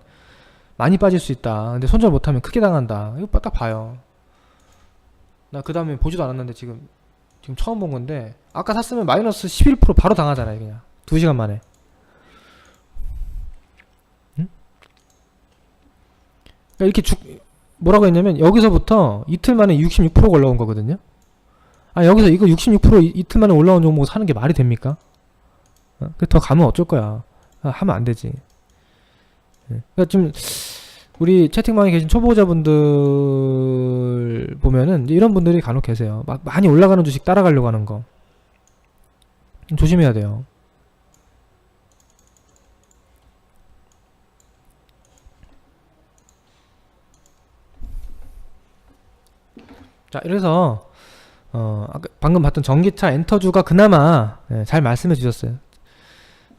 많이 빠질 수 있다. 근데 손절 못하면 크게 당한다. 이거 딱 봐요. 나 그 다음에 보지도 않았는데 지금 처음 본 건데, 아까 샀으면 마이너스 11% 바로 당하잖아요. 그냥 2시간 만에. 응? 그러니까 이렇게 뭐라고 했냐면, 여기서부터 이틀 만에 66% 올라온 거거든요. 여기서 이거 66% 이틀 만에 올라온 종목 사는 게 말이 됩니까? 더 가면 어쩔 거야. 하면 안 되지. 그러니까 좀 우리 채팅방에 계신 초보자분들 보면은 이런 분들이 간혹 계세요. 막 많이 올라가는 주식 따라가려고 하는 거. 좀 조심해야 돼요. 자, 이래서 아까 방금 봤던 전기차 엔터주가 그나마 잘 말씀해 주셨어요.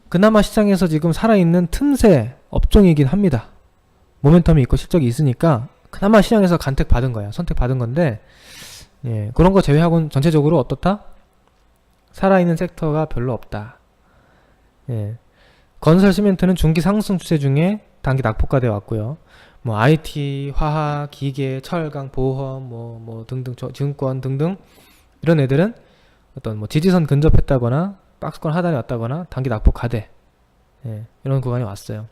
그나마 시장에서 지금 살아있는 틈새 업종이긴 합니다. 모멘텀이 있고 실적이 있으니까 그나마 시장에서 간택받은 거야. 선택받은 건데, 그런 거 제외하고는 전체적으로 어떻다? 살아있는 섹터가 별로 없다. 건설 시멘트는 중기 상승 추세 중에 단기 낙폭과돼 왔고요. 뭐 IT, 화학, 기계, 철강, 보험, 뭐 등등, 증권 등등, 이런 애들은 어떤 뭐 지지선 근접했다거나 박스권 하단에 왔다거나 단기 낙폭 가대, 이런 구간이 왔어요.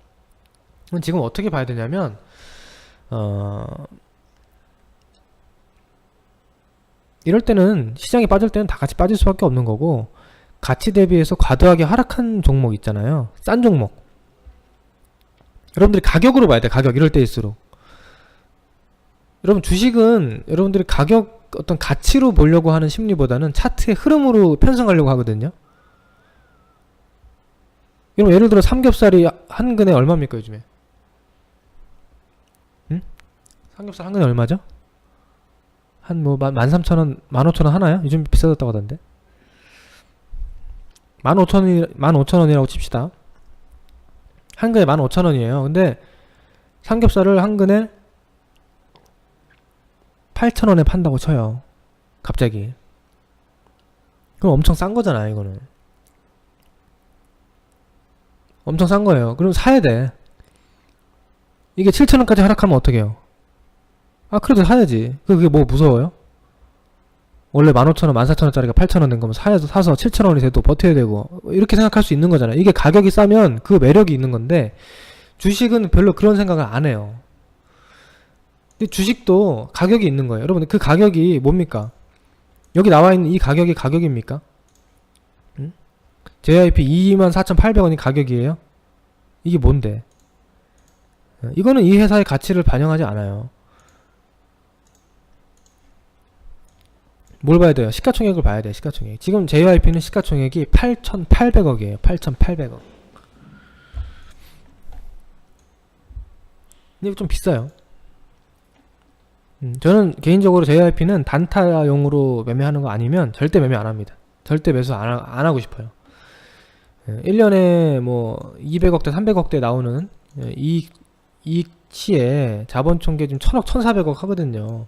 그럼 지금 어떻게 봐야 되냐면, 이럴 때는, 시장이 빠질 때는 다 같이 빠질 수밖에 없는 거고, 가치 대비해서 과도하게 하락한 종목 있잖아요. 싼 종목. 여러분들이 가격으로 봐야 돼. 가격. 이럴 때일수록. 여러분, 주식은 여러분들이 가격, 어떤 가치로 보려고 하는 심리보다는 차트의 흐름으로 편승하려고 하거든요. 여러분, 예를 들어 삼겹살이 한 근에 얼마입니까, 요즘에? 응? 삼겹살 한 근에 얼마죠? 한 뭐 13,000원, 15,000원 하나요? 요즘 비싸졌다고 하던데. 15,000원이라고 칩시다. 한 근에 15,000원이에요. 근데 삼겹살을 한 근에 8,000원에 판다고 쳐요. 갑자기. 그럼 엄청 싼 거잖아요, 이거는. 엄청 싼 거예요. 그럼 사야 돼. 이게 7,000원까지 하락하면 어떡해요? 그래도 사야지. 그게 뭐 무서워요? 원래 15,000원, 14,000원짜리가 8,000원 된 거면 사서 7,000원이 돼도 버텨야 되고 이렇게 생각할 수 있는 거잖아요. 이게 가격이 싸면 그 매력이 있는 건데 주식은 별로 그런 생각을 안 해요. 근데 주식도 가격이 있는 거예요. 여러분 그 가격이 뭡니까? 여기 나와 있는 이 가격이 가격입니까? 응? JYP 24,800원이 가격이에요? 이게 뭔데? 이거는 이 회사의 가치를 반영하지 않아요. 뭘 봐야 돼요? 시가총액을 봐야 돼요. 시가총액. 지금 JYP는 시가총액이 8,800억이에요. 8,800억. 근데 좀 비싸요. 저는 개인적으로 JYP는 단타용으로 매매하는 거 아니면 절대 매매 안 합니다. 절대 매수 안 하고 싶어요. 1년에 뭐 200억대, 300억대 나오는 이익치에 자본 총계 지금 1000억, 1400억 하거든요.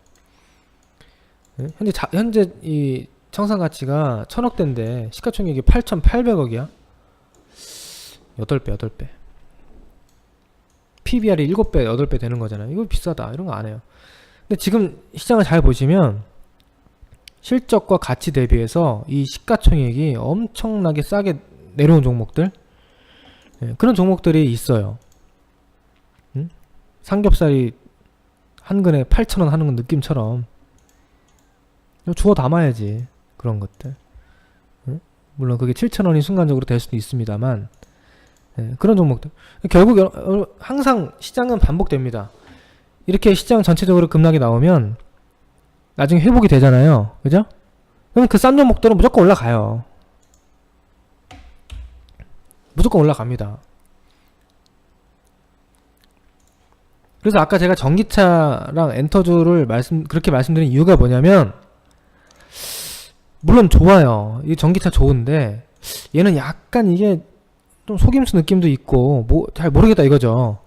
현재 이 청산 가치가 1000억대인데 시가총액이 8,800억이야. 8배. PBR이 7배, 8배 되는 거잖아요. 이거 비싸다. 이런 거 안 해요. 근데 지금 시장을 잘 보시면 실적과 가치 대비해서 이 시가총액이 엄청나게 싸게 내려온 종목들, 그런 종목들이 있어요. 삼겹살이 한 근에 8,000원 하는 느낌처럼 주워 담아야지. 그런 것들. 물론 그게 7,000원이 순간적으로 될 수도 있습니다만, 그런 종목들. 결국 항상 시장은 반복됩니다. 이렇게 시장 전체적으로 급락이 나오면 나중에 회복이 되잖아요. 그죠? 그럼 그 싼 종목들은 무조건 올라가요. 무조건 올라갑니다. 그래서 아까 제가 전기차랑 엔터주를 그렇게 말씀드린 이유가 뭐냐면, 물론 좋아요. 이 전기차 좋은데 얘는 약간 이게 좀 속임수 느낌도 있고 뭐 잘 모르겠다 이거죠.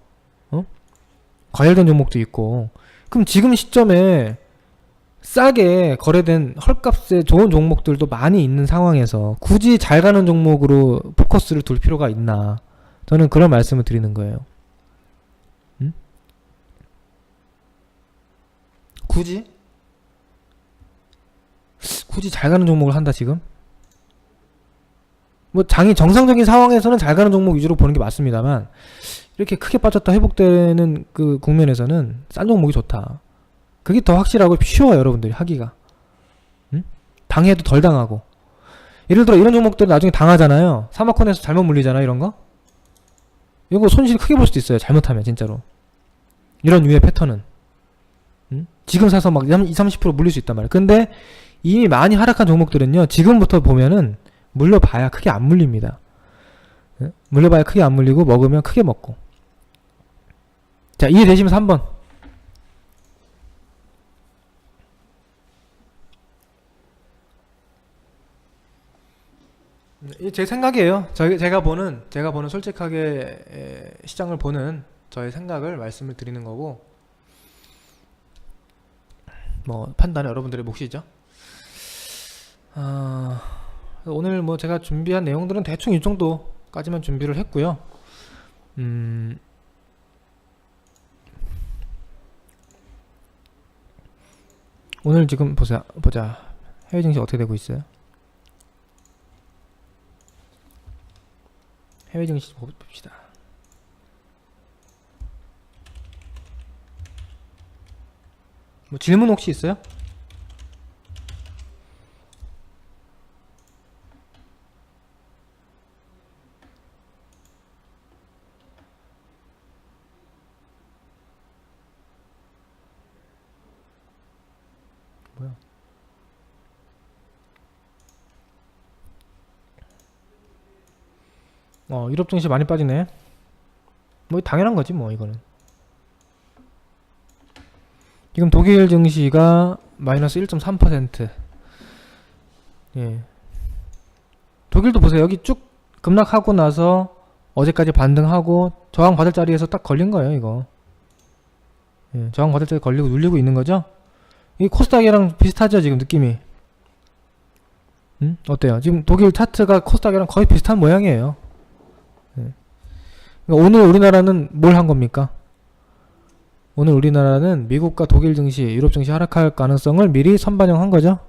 과열된 종목도 있고. 그럼 지금 시점에 싸게 거래된 헐값에 좋은 종목들도 많이 있는 상황에서 굳이 잘 가는 종목으로 포커스를 둘 필요가 있나? 저는 그런 말씀을 드리는 거예요. 굳이 잘 가는 종목을 한다 지금? 뭐 장이 정상적인 상황에서는 잘 가는 종목 위주로 보는 게 맞습니다만, 이렇게 크게 빠졌다 회복되는 그 국면에서는 싼 종목이 좋다. 그게 더 확실하고 쉬워요, 여러분들이 하기가. 당해도 덜 당하고. 예를 들어 이런 종목들은 나중에 당하잖아요. 사모컨에서 잘못 물리잖아, 이런 거. 이거 손실 크게 볼 수도 있어요, 잘못하면. 진짜로 이런 류의 패턴은. 지금 사서 막 20-30% 물릴 수 있단 말이에요. 근데 이미 많이 하락한 종목들은요, 지금부터 보면은 물려봐야 크게 안 물립니다. 물려봐야 크게 안 물리고 먹으면 크게 먹고. 자, 이해되시면 3번. 제 생각이에요. 제가 보는 솔직하게 시장을 보는 저의 생각을 말씀을 드리는 거고, 뭐 판단은 여러분들의 몫이죠. 오늘 뭐 제가 준비한 내용들은 대충 이 정도까지만 준비를 했고요. 오늘 지금 보자. 해외 증시 어떻게 되고 있어요? 해외 증시 봅시다. 뭐 질문 혹시 있어요? 유럽 증시 많이 빠지네. 뭐 당연한 거지 뭐. 이거는 지금 독일 증시가 마이너스 1.3%. 예. 독일도 보세요. 여기 쭉 급락하고 나서 어제까지 반등하고 저항 받을 자리에서 딱 걸린 거예요, 이거. 예, 저항 받을 자리 걸리고 눌리고 있는 거죠. 이 코스닥이랑 비슷하죠, 지금 느낌이. 어때요? 지금 독일 차트가 코스닥이랑 거의 비슷한 모양이에요. 예. 그러니까 오늘 우리나라는 뭘 한 겁니까? 오늘 우리나라는 미국과 독일 증시, 유럽 증시 하락할 가능성을 미리 선반영한 거죠.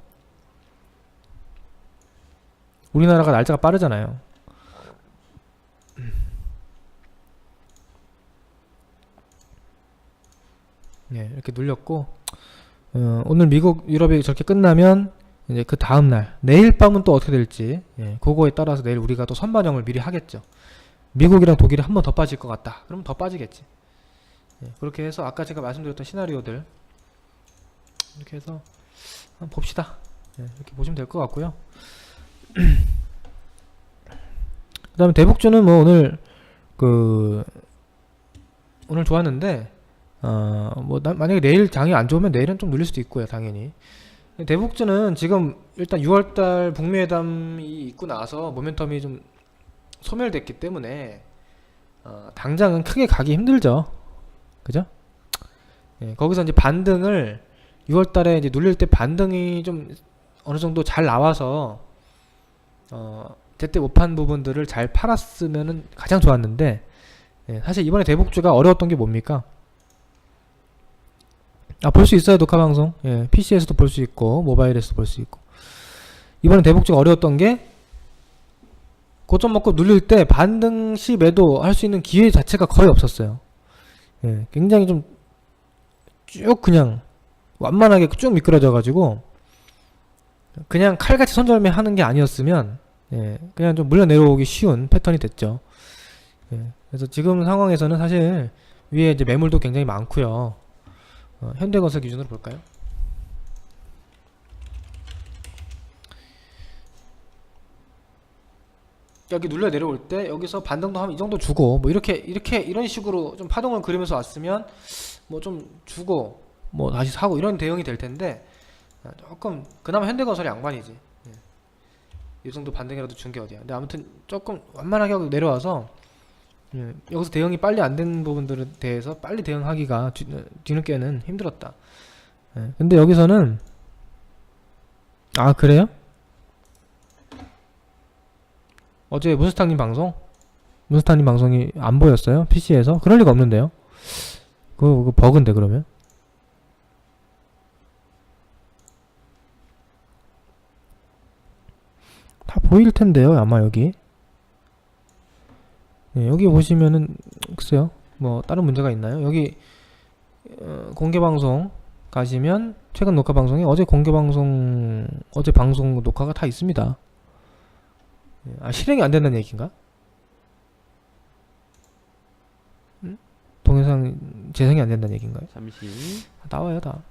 우리나라가 날짜가 빠르잖아요. 예, 이렇게 눌렸고 오늘 미국 유럽이 저렇게 끝나면 이제 그 다음날 내일 밤은 또 어떻게 될지 그거에 따라서 내일 우리가 또 선반영을 미리 하겠죠. 미국이랑 독일이 한 번 더 빠질 것 같다. 그럼 더 빠지겠지. 그렇게 해서 아까 제가 말씀드렸던 시나리오들 이렇게 해서 한번 봅시다. 이렇게 보시면 될 것 같고요. 그 다음에 대북주는 뭐 오늘 좋았는데 만약에 내일 장이 안 좋으면 내일은 좀 눌릴 수도 있고요, 당연히. 대북주는 지금 일단 6월달 북미회담이 있고 나서 모멘텀이 좀 소멸됐기 때문에 당장은 크게 가기 힘들죠. 그죠? 거기서 이제 반등을 6월달에 이제 눌릴 때 반등이 좀 어느 정도 잘 나와서 제때 못 판 부분들을 잘 팔았으면은 가장 좋았는데 사실 이번에 대북주가 어려웠던 게 뭡니까? 볼 수 있어요, 녹화방송. PC에서도 볼 수 있고 모바일에서도 볼 수 있고. 이번에 대북주가 어려웠던 게 고점 먹고 눌릴 때 반등 시 매도 할 수 있는 기회 자체가 거의 없었어요. 굉장히 좀 쭉 그냥 완만하게 쭉 미끄러져 가지고 그냥 칼같이 손절매 하는 게 아니었으면 그냥 좀 물려 내려오기 쉬운 패턴이 됐죠. 그래서 지금 상황에서는 사실 위에 이제 매물도 굉장히 많고요. 현대건설 기준으로 볼까요? 여기 눌러 내려올 때 여기서 반등도 하면 이 정도 주고 뭐 이렇게 이런 식으로 좀 파동을 그리면서 왔으면 뭐 좀 주고 뭐 다시 사고 이런 대응이 될 텐데 조금 그나마 현대건설이 양반이지. 이 정도 반등이라도 준 게 어디야. 근데 아무튼 조금 완만하게 하고 내려와서 여기서 대응이 빨리 안 된 부분들에 대해서 빨리 대응하기가 뒤늦게는 힘들었다. 근데 여기서는 그래요? 어제 문스타님 방송이 안 보였어요? PC에서? 그럴 리가 없는데요? 그거 버그인데 그러면? 다 보일 텐데요, 아마 여기. 여기 보시면은 글쎄요, 뭐 다른 문제가 있나요? 여기 공개 방송 가시면 최근 녹화 방송에 어제 방송 녹화가 다 있습니다. 실행이 안 된다는 얘기인가? 동영상 재생이 안 된다는 얘기인가요? 잠시 나와요 다.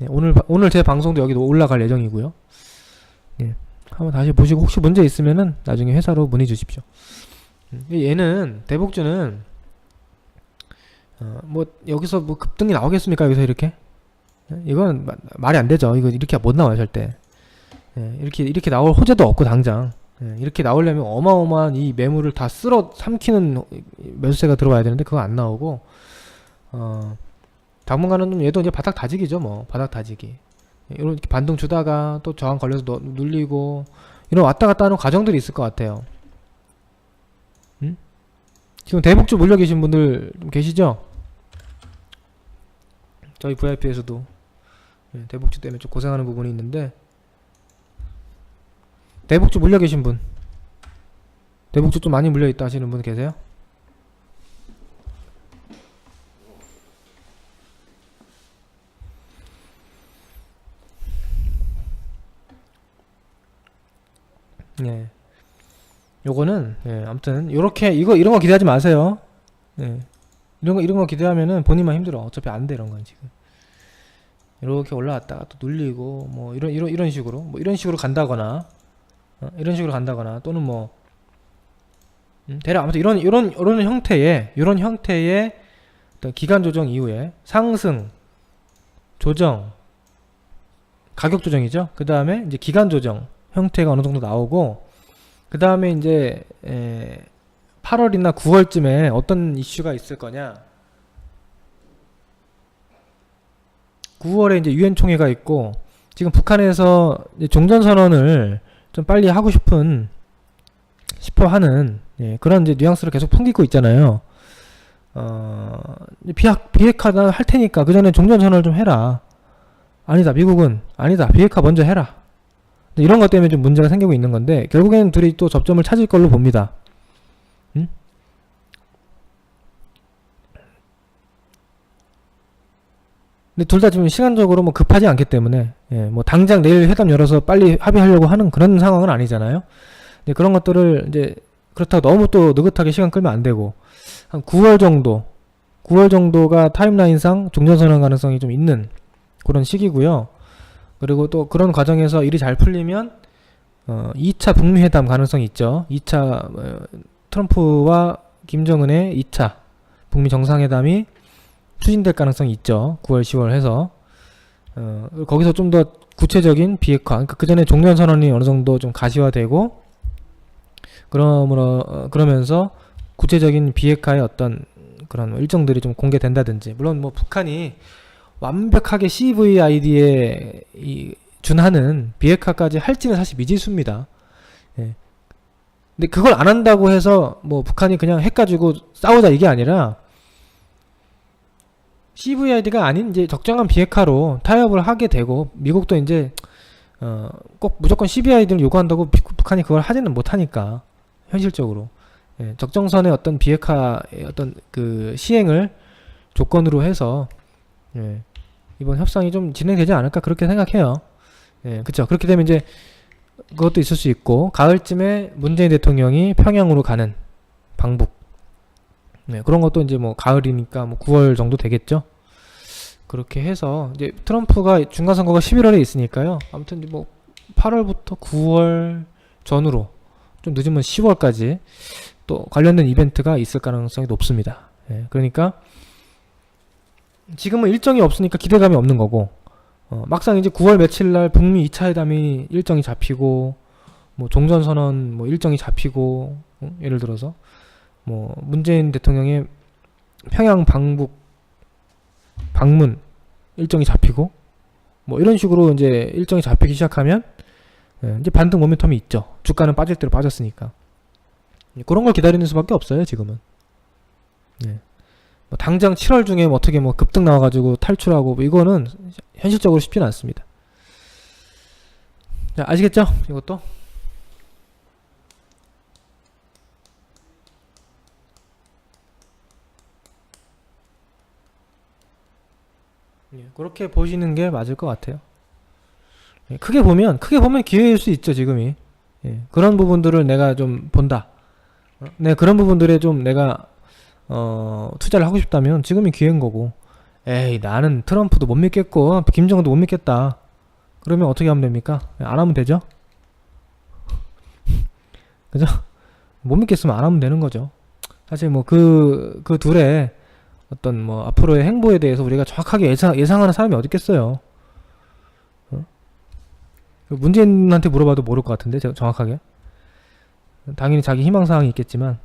오늘 제 방송도 여기 올라갈 예정이고요. 한번 다시 보시고 혹시 문제 있으면은 나중에 회사로 문의 주십시오. 얘는 대북주는 뭐 여기서 뭐 급등이 나오겠습니까? 여기서 이렇게? 이건 말이 안 되죠. 이거 이렇게 못 나와요 절대. 이렇게 나올 호재도 없고 당장. 이렇게 나오려면 어마어마한 이 매물을 다 쓸어 삼키는 매수세가 들어와야 되는데 그거 안 나오고 당분간은 좀 얘도 이제 바닥 다지기죠. 뭐 바닥 다지기. 이렇게 반등 주다가 또 저항 걸려서 눌리고 이런 왔다 갔다 하는 과정들이 있을 것 같아요. 지금 대북주 몰려 계신 분들 좀 계시죠? 저희 VIP에서도 대북주 때문에 좀 고생하는 부분이 있는데 대북주 물려 계신 분, 대북주 좀 많이 물려 있다 하시는 분 계세요? 요거는 아무튼 요렇게 이런 거 기대하지 마세요. 이런 거 기대하면은 본인만 힘들어. 어차피 안 돼 이런 건 지금. 이렇게 올라왔다가 또 눌리고 뭐 이런 식으로 간다거나 또는 뭐 대략 아무튼 이런 형태의 어떤 기간 조정 이후에 상승 조정 가격 조정이죠. 그 다음에 이제 기간 조정 형태가 어느 정도 나오고 그 다음에 이제 8월이나 9월쯤에 어떤 이슈가 있을 거냐. 9월에 이제 유엔 총회가 있고 지금 북한에서 이제 종전선언을 좀 빨리 하고 싶어 하는 그런 이제 뉘앙스를 계속 풍기고 있잖아요. 비핵화 할 테니까 그 전에 종전선언을 좀 해라. 아니다, 미국은 아니다, 비핵화 먼저 해라. 이런 것 때문에 좀 문제가 생기고 있는 건데 결국에는 둘이 또 접점을 찾을 걸로 봅니다. 응? 근데 둘 다 지금 시간적으로 뭐 급하지 않기 때문에 뭐 당장 내일 회담 열어서 빨리 합의하려고 하는 그런 상황은 아니잖아요. 근데 그런 것들을 이제 그렇다고 너무 또 느긋하게 시간 끌면 안 되고 한 9월 정도가 타임라인상 종전선언 가능성이 좀 있는 그런 시기고요. 그리고 또 그런 과정에서 일이 잘 풀리면 2차 북미 회담 가능성이 있죠. 2차 트럼프와 김정은의 2차 북미 정상회담이 추진될 가능성이 있죠. 9월, 10월 해서 거기서 좀 더 구체적인 비핵화, 그러니까 그 전에 종전선언이 어느 정도 좀 가시화되고 그러면서 구체적인 비핵화의 어떤 그런 일정들이 좀 공개된다든지, 물론 뭐 북한이 완벽하게 CVID에 준하는 비핵화까지 할지는 사실 미지수입니다. 예. 근데 그걸 안 한다고 해서 뭐 북한이 그냥 핵 가지고 싸우자 이게 아니라 CVID가 아닌 이제 적정한 비핵화로 타협을 하게 되고, 미국도 이제 꼭 무조건 CVID를 요구한다고 북한이 그걸 하지는 못하니까 현실적으로 적정선의 어떤 비핵화의 어떤 그 시행을 조건으로 해서 이번 협상이 좀 진행되지 않을까 그렇게 생각해요. 그쵸. 그렇게 되면 이제 그것도 있을 수 있고, 가을쯤에 문재인 대통령이 평양으로 가는 방북, 그런 것도 이제 뭐 가을이니까 뭐 9월 정도 되겠죠. 그렇게 해서 이제 트럼프가 중간선거가 11월에 있으니까요. 아무튼 뭐 8월부터 9월 전후로, 좀 늦으면 10월까지 또 관련된 이벤트가 있을 가능성이 높습니다. 그러니까 지금은 일정이 없으니까 기대감이 없는 거고, 막상 이제 9월 며칠 날 북미 2차 회담이 일정이 잡히고, 뭐 종전선언 뭐 일정이 잡히고, 예를 들어서 뭐 문재인 대통령의 평양 방문 일정이 잡히고, 뭐 이런 식으로 이제 일정이 잡히기 시작하면 이제 반등 모멘텀이 있죠. 주가는 빠질 대로 빠졌으니까. 그런 걸 기다리는 수밖에 없어요, 지금은. 뭐 당장 7월 중에 뭐 어떻게 뭐 급등 나와가지고 탈출하고 뭐 이거는 현실적으로 쉽지는 않습니다. 자, 아시겠죠? 이것도. 그렇게 보시는 게 맞을 것 같아요. 크게 보면 기회일 수 있죠, 지금이. 그런 부분들을 내가 좀 본다. 그런 부분들에 좀 내가 투자를 하고 싶다면 지금이 기회인 거고, 에이 나는 트럼프도 못 믿겠고 김정은도 못 믿겠다 그러면 어떻게 하면 됩니까? 안 하면 되죠. 그죠? 못 믿겠으면 안 하면 되는 거죠. 사실 뭐 그 둘의 어떤 뭐 앞으로의 행보에 대해서 우리가 정확하게 예상하는 사람이 어디 있겠어요. 문재인한테 물어봐도 모를 것 같은데, 정확하게. 당연히 자기 희망사항이 있겠지만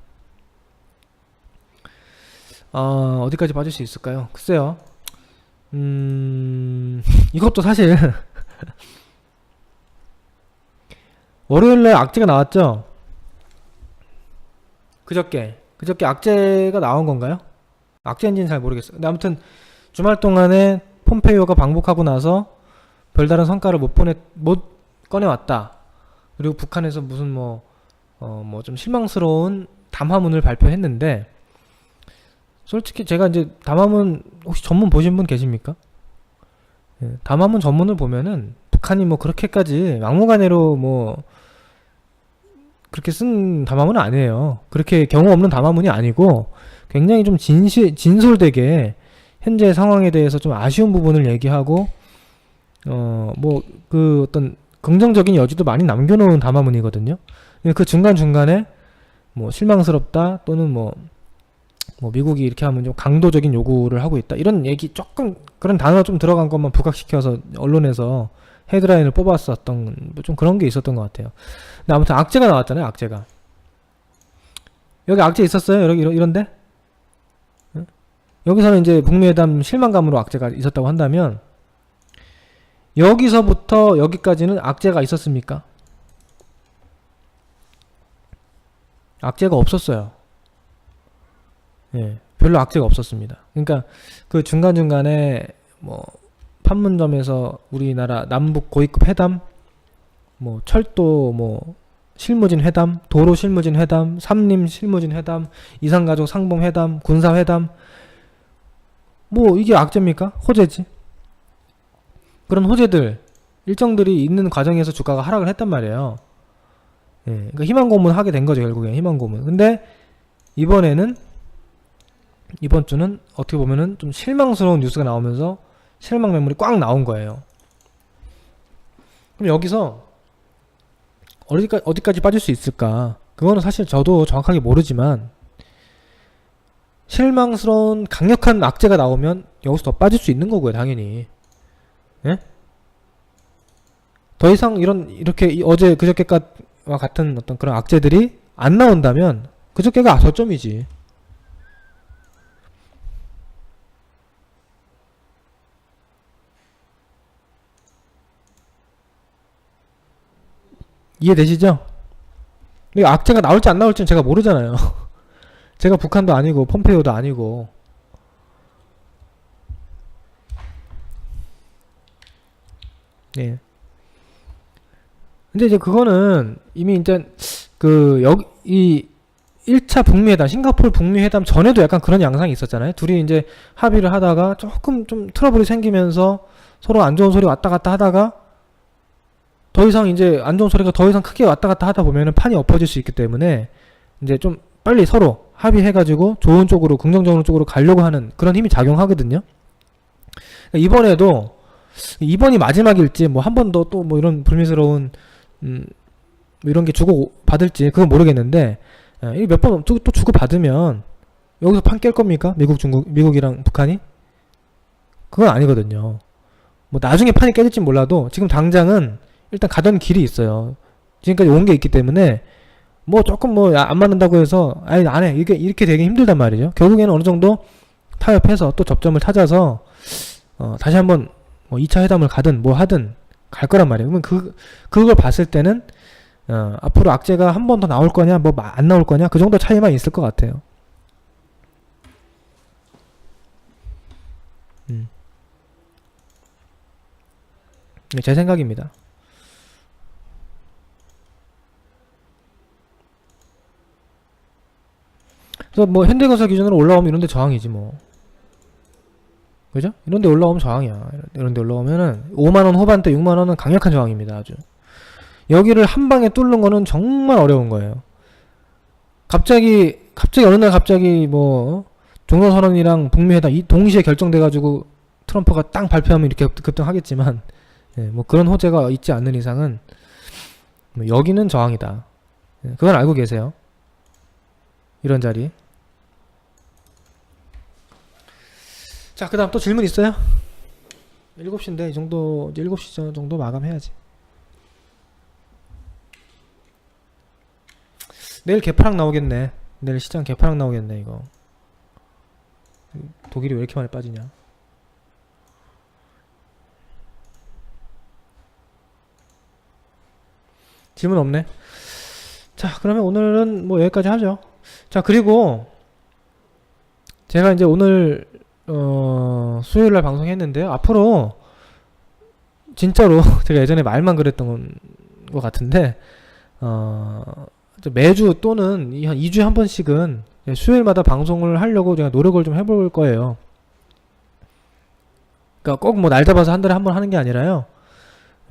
어디까지 빠질 수 있을까요? 글쎄요. 이것도 사실 월요일날 악재가 나왔죠? 그저께 악재가 나온 건가요? 악재인지는 잘 모르겠어요. 근데 아무튼 주말 동안에 폼페이오가 방북하고 나서 별다른 성과를 못 꺼내왔다. 그리고 북한에서 무슨 뭐 좀 실망스러운 담화문을 발표했는데, 솔직히 제가 이제 담화문 혹시 전문 보신 분 계십니까? 담화문 전문을 보면은 북한이 뭐 그렇게까지 막무가내로 뭐 그렇게 쓴 담화문은 아니에요. 그렇게 경우 없는 담화문이 아니고 굉장히 좀 진솔되게 현재 상황에 대해서 좀 아쉬운 부분을 얘기하고 뭐 그 어떤 긍정적인 여지도 많이 남겨놓은 담화문이거든요. 그 중간중간에 뭐 실망스럽다 또는 뭐 미국이 이렇게 하면 좀 강도적인 요구를 하고 있다, 이런 얘기 조금 그런 단어 좀 들어간 것만 부각시켜서 언론에서 헤드라인을 뽑았었던 좀 그런 게 있었던 것 같아요. 근데 아무튼 악재가 나왔잖아요. 악재가 여기 악재 있었어요. 이런데 여기서는 이제 북미회담 실망감으로 악재가 있었다고 한다면, 여기서부터 여기까지는 악재가 있었습니까? 악재가 없었어요. 별로 악재가 없었습니다. 그러니까 그 중간중간에 뭐 판문점에서 우리나라 남북 고위급 회담 뭐 철도 뭐 실무진 회담, 도로 실무진 회담, 삼림 실무진 회담, 이산가족 상봉 회담, 군사 회담, 뭐 이게 악재입니까? 호재지. 그런 호재들 일정들이 있는 과정에서 주가가 하락을 했단 말이에요. 예, 그러니까 희망 고문 하게 된 거죠, 결국에. 희망 고문. 근데 이번 주는 어떻게 보면은 좀 실망스러운 뉴스가 나오면서 실망 매물이 꽉 나온 거예요. 그럼 여기서 어디까지 빠질 수 있을까? 그거는 사실 저도 정확하게 모르지만 실망스러운 강력한 악재가 나오면 여기서 더 빠질 수 있는 거고요, 당연히. 예? 더 이상 이렇게 어제 그저께와 같은 어떤 그런 악재들이 안 나온다면 그저께가 저점이지. 이해되시죠? 이 악재가 나올지 안 나올지는 제가 모르잖아요. 제가 북한도 아니고 폼페이오도 아니고. 예. 근데 이제 그거는 이미 이제 이 1차 북미 회담, 싱가포르 북미 회담 전에도 약간 그런 양상이 있었잖아요. 둘이 이제 합의를 하다가 조금 좀 트러블이 생기면서 서로 안 좋은 소리 왔다 갔다 하다가 더 이상 이제 안 좋은 소리가 더 이상 크게 왔다 갔다 하다 보면은 판이 엎어질 수 있기 때문에 이제 좀 빨리 서로 합의해가지고 좋은 쪽으로, 긍정적으로 쪽으로 가려고 하는 그런 힘이 작용하거든요. 이번에도 이번이 마지막일지 뭐 한 번 더 또 뭐 이런 불미스러운 뭐 이런 게 주고 받을지 그건 모르겠는데 몇 번 또 주고 받으면 여기서 판 깰 겁니까? 미국이랑 북한이? 그건 아니거든요. 뭐 나중에 판이 깨질지 몰라도 지금 당장은 일단 가던 길이 있어요. 지금까지 온 게 있기 때문에 뭐 조금 뭐 안 맞는다고 해서 아니 안 해. 이렇게 되기 힘들단 말이죠. 결국에는 어느 정도 타협해서 또 접점을 찾아서 다시 한번 뭐 2차 회담을 가든 뭐 하든 갈 거란 말이에요. 그러면 그걸 봤을 때는 앞으로 악재가 한 번 더 나올 거냐 뭐 안 나올 거냐 그 정도 차이만 있을 것 같아요. 제 생각입니다. 그래서 뭐 현대건설 기준으로 올라오면 이런데 저항이지 뭐. 그죠? 이런데 올라오면 저항이야. 이런데 올라오면은 5만원 후반대 6만원은 강력한 저항입니다. 아주. 여기를 한 방에 뚫는 거는 정말 어려운 거예요. 갑자기 어느 날 갑자기 뭐 종전선언이랑 북미회담 동시에 결정돼가지고 트럼프가 땅 발표하면 이렇게 급등하겠지만 뭐 그런 호재가 있지 않는 이상은 뭐 여기는 저항이다. 그건 알고 계세요. 이런 자리. 자, 그 다음 또 질문 있어요? 7시인데 이 정도, 7시 정도 마감해야지. 내일 개파락 나오겠네. 내일 시장 개파락 나오겠네 이거. 독일이 왜 이렇게 많이 빠지냐. 질문 없네. 자, 그러면 오늘은 뭐 여기까지 하죠. 자, 그리고 제가 이제 오늘 수요일날 방송했는데요. 앞으로 진짜로 제가 예전에 말만 그랬던 것 같은데 매주 또는 한 2주에 한 번씩은 수요일마다 방송을 하려고 제가 노력을 좀 해볼 거예요. 그러니까 꼭 뭐 날 잡아서 한 달에 한 번 하는 게 아니라요.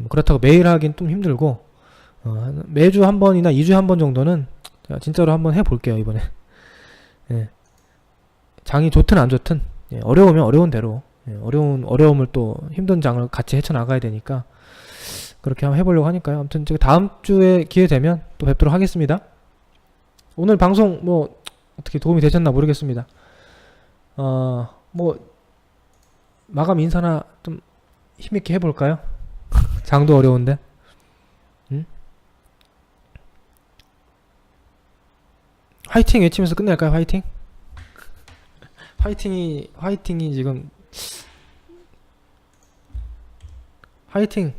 그렇다고 매일 하긴 좀 힘들고 매주 한 번이나 2주에 한 번 정도는 제가 진짜로 한번 해볼게요 이번에. 예. 장이 좋든 안 좋든 어려우면 어려운 대로 어려움을 또 힘든 장을 같이 헤쳐나가야 되니까 그렇게 한번 해보려고 하니까요. 아무튼 제가 다음 주에 기회 되면 또 뵙도록 하겠습니다. 오늘 방송 뭐 어떻게 도움이 되셨나 모르겠습니다. 뭐 마감 인사나 좀 힘있게 해볼까요? 장도 어려운데. 화이팅 외치면서 끝낼까요? 화이팅? 화이팅이 지금 화이팅을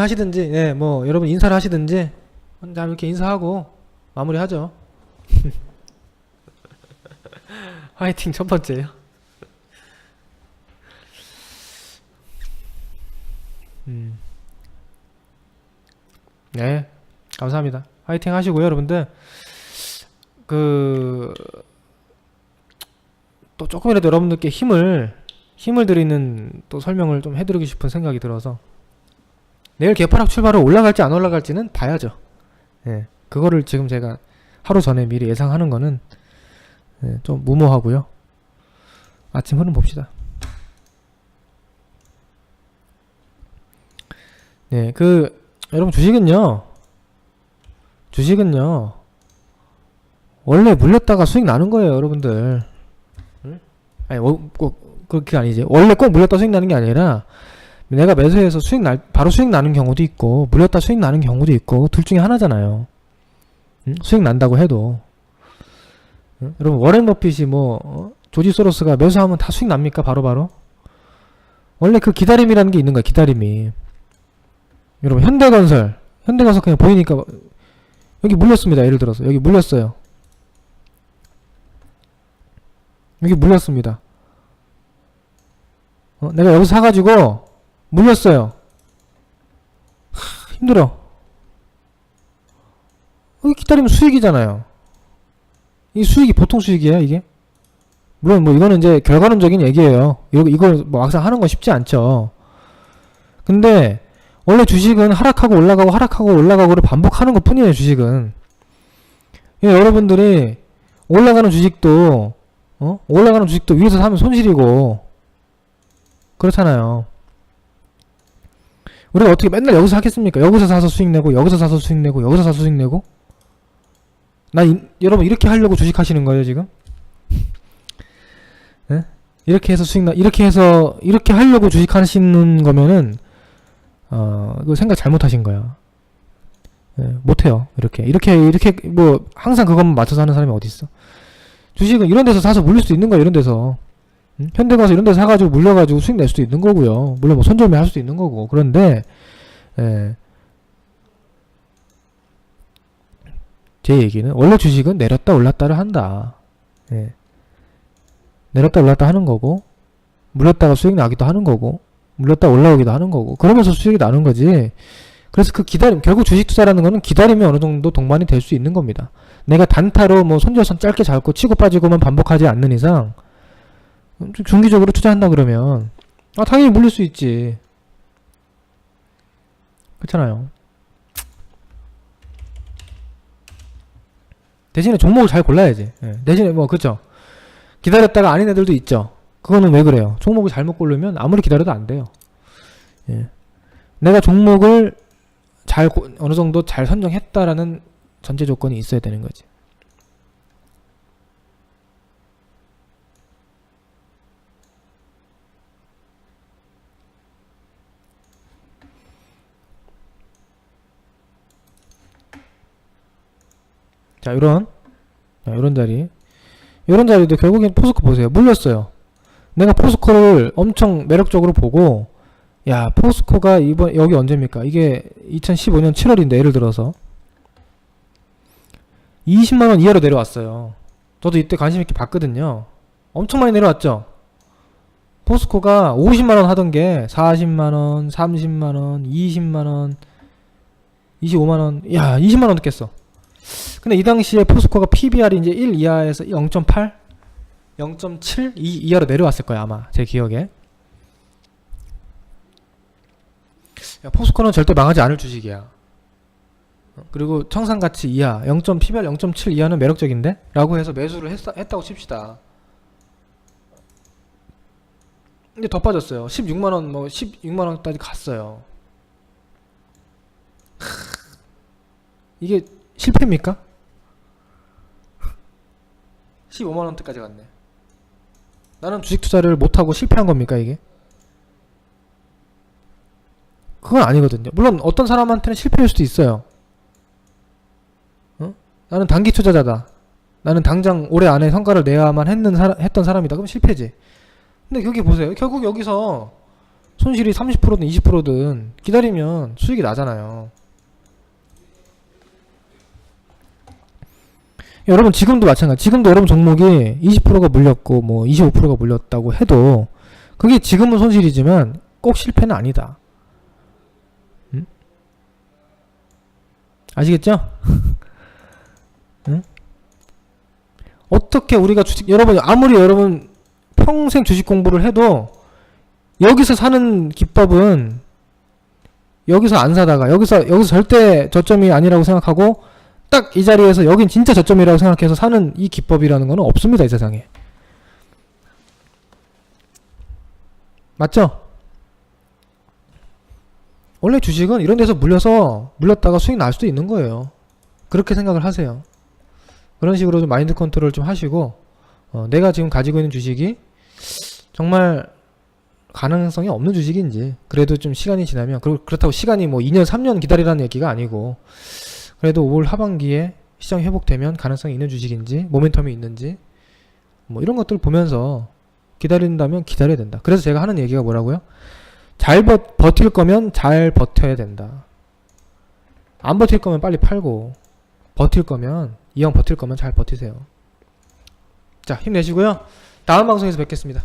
하시든지 뭐 여러분 인사를 하시든지 자 이렇게 인사하고 마무리하죠. 화이팅 첫 번째요. 네, 감사합니다. 화이팅 하시고요, 여러분들. 그, 또 조금이라도 여러분들께 힘을 드리는 또 설명을 좀 해드리고 싶은 생각이 들어서 내일 개파락 출발을 올라갈지 안 올라갈지는 봐야죠. 예, 그거를 지금 제가 하루 전에 미리 예상하는 거는 좀 무모하고요. 아침 흐름 봅시다. 네, 여러분 주식은요 원래 물렸다가 수익 나는 거예요, 여러분들. 응? 아니, 꼭 그렇게 아니지. 원래 꼭 물렸다 수익 나는 게 아니라 내가 매수해서 바로 수익 나는 경우도 있고 물렸다 수익 나는 경우도 있고 둘 중에 하나잖아요. 응? 수익 난다고 해도. 응? 여러분 워렌 버핏이 조지 소로스가 매수하면 다 수익 납니까? 바로바로? 원래 그 기다림이라는 게 있는 거야, 기다림이. 여러분 현대건설 그냥 보이니까 여기 물렸습니다. 예를 들어서 여기 물렸어요. 여기 물렸습니다. 내가 여기서 사가지고 물렸어요. 힘들어. 여기 기다리면 수익이잖아요. 이 수익이 보통 수익이야 이게? 물론 이거는 이제 결과론적인 얘기예요. 이걸 막상 하는 건 쉽지 않죠. 근데 원래 주식은 하락하고 올라가고를 반복하는 것 뿐이에요, 주식은. 여러분들이 올라가는 주식도 위에서 사면 손실이고 그렇잖아요. 우리가 어떻게 맨날 여기서 사겠습니까? 여기서 사서 수익 내고 여기서 사서 수익 내고 여기서 사서 수익 내고. 여러분 이렇게 하려고 주식 하시는 거예요 지금? 네? 이렇게 해서 이렇게 하려고 주식 하시는 거면은 그 생각 잘못하신 거야. 못해요. 이렇게 항상 그것만 맞춰서 하는 사람이 어디 있어? 주식은 이런 데서 사서 물릴 수도 있는 거야. 이런 데서 현대가서 이런 데서 사가지고 물려가지고 수익 낼 수도 있는 거고요. 물론 손절매 할 수도 있는 거고. 그런데 제 얘기는 원래 주식은 내렸다 올랐다를 한다. 내렸다 올랐다 하는 거고 물렸다가 수익 나기도 하는 거고 물렸다 올라오기도 하는 거고 그러면서 수익이 나는 거지. 그래서 그 결국 주식 투자라는 거는 기다림이 어느 정도 동반이 될 수 있는 겁니다. 내가 단타로 손절선 짧게 잡고 치고 빠지고만 반복하지 않는 이상 중기적으로 투자한다 그러면 당연히 물릴 수 있지. 그렇잖아요. 대신에 종목을 잘 골라야지. 대신에 그렇죠. 기다렸다가 아닌 애들도 있죠. 그거는 왜 그래요? 종목을 잘못 고르면 아무리 기다려도 안 돼요. 내가 종목을 어느 정도 잘 선정했다라는 전제 조건이 있어야 되는 거지. 자, 이런 자리도 결국엔 포스코 보세요. 물렸어요. 내가 포스코를 엄청 매력적으로 보고 야, 포스코가 여기 언제입니까? 이게 2015년 7월인데 예를 들어서 20만원 이하로 내려왔어요. 저도 이때 관심있게 봤거든요. 엄청 많이 내려왔죠? 포스코가 50만원 하던게 40만원, 30만원, 20만원, 25만원, 야 20만원 깼어. 근데 이 당시에 포스코가 PBR이 이제 1 이하에서 0.8? 0.7? 이하로 내려왔을 거야 아마 제 기억에. 야, 포스코는 절대 망하지 않을 주식이야. 그리고 청산가치 이하, PBR 0.7 이하는 매력적인데? 라고 해서 매수를 했다고 칩시다. 근데 더 빠졌어요. 16만원 16만원까지 갔어요. 이게 실패입니까? 15만원대까지 갔네. 나는 주식 투자를 못하고 실패한 겁니까 이게? 그건 아니거든요. 물론 어떤 사람한테는 실패할 수도 있어요. 나는 단기 투자자다. 나는 당장 올해 안에 성과를 내야만 했던 사람이다. 그럼 실패지. 근데 여기 보세요. 결국 여기서 손실이 30%든 20%든 기다리면 수익이 나잖아요. 여러분 지금도 마찬가지. 지금도 여러분 종목이 20%가 물렸고 25%가 물렸다고 해도 그게 지금은 손실이지만 꼭 실패는 아니다. 아시겠죠? 응? 어떻게 우리가 여러분 아무리 여러분 평생 주식 공부를 해도 여기서 사는 기법은 여기서 안 사다가 여기서 절대 저점이 아니라고 생각하고 딱 이 자리에서 여긴 진짜 저점이라고 생각해서 사는 이 기법이라는 거는 없습니다, 이 세상에. 맞죠? 원래 주식은 이런 데서 물렸다가 수익 날 수도 있는 거예요. 그렇게 생각을 하세요. 그런 식으로 좀 마인드 컨트롤 좀 하시고 내가 지금 가지고 있는 주식이 정말 가능성이 없는 주식인지, 그래도 좀 시간이 지나면, 그렇다고 시간이 뭐 2년 3년 기다리라는 얘기가 아니고, 그래도 올 하반기에 시장이 회복되면 가능성이 있는 주식인지, 모멘텀이 있는지 뭐 이런 것들 보면서 기다린다면 기다려야 된다. 그래서 제가 하는 얘기가 뭐라고요? 잘 버틸 거면 잘 버텨야 된다. 안 버틸 거면 빨리 팔고, 버틸 거면, 이왕 버틸 거면 잘 버티세요. 자, 힘내시고요. 다음 방송에서 뵙겠습니다.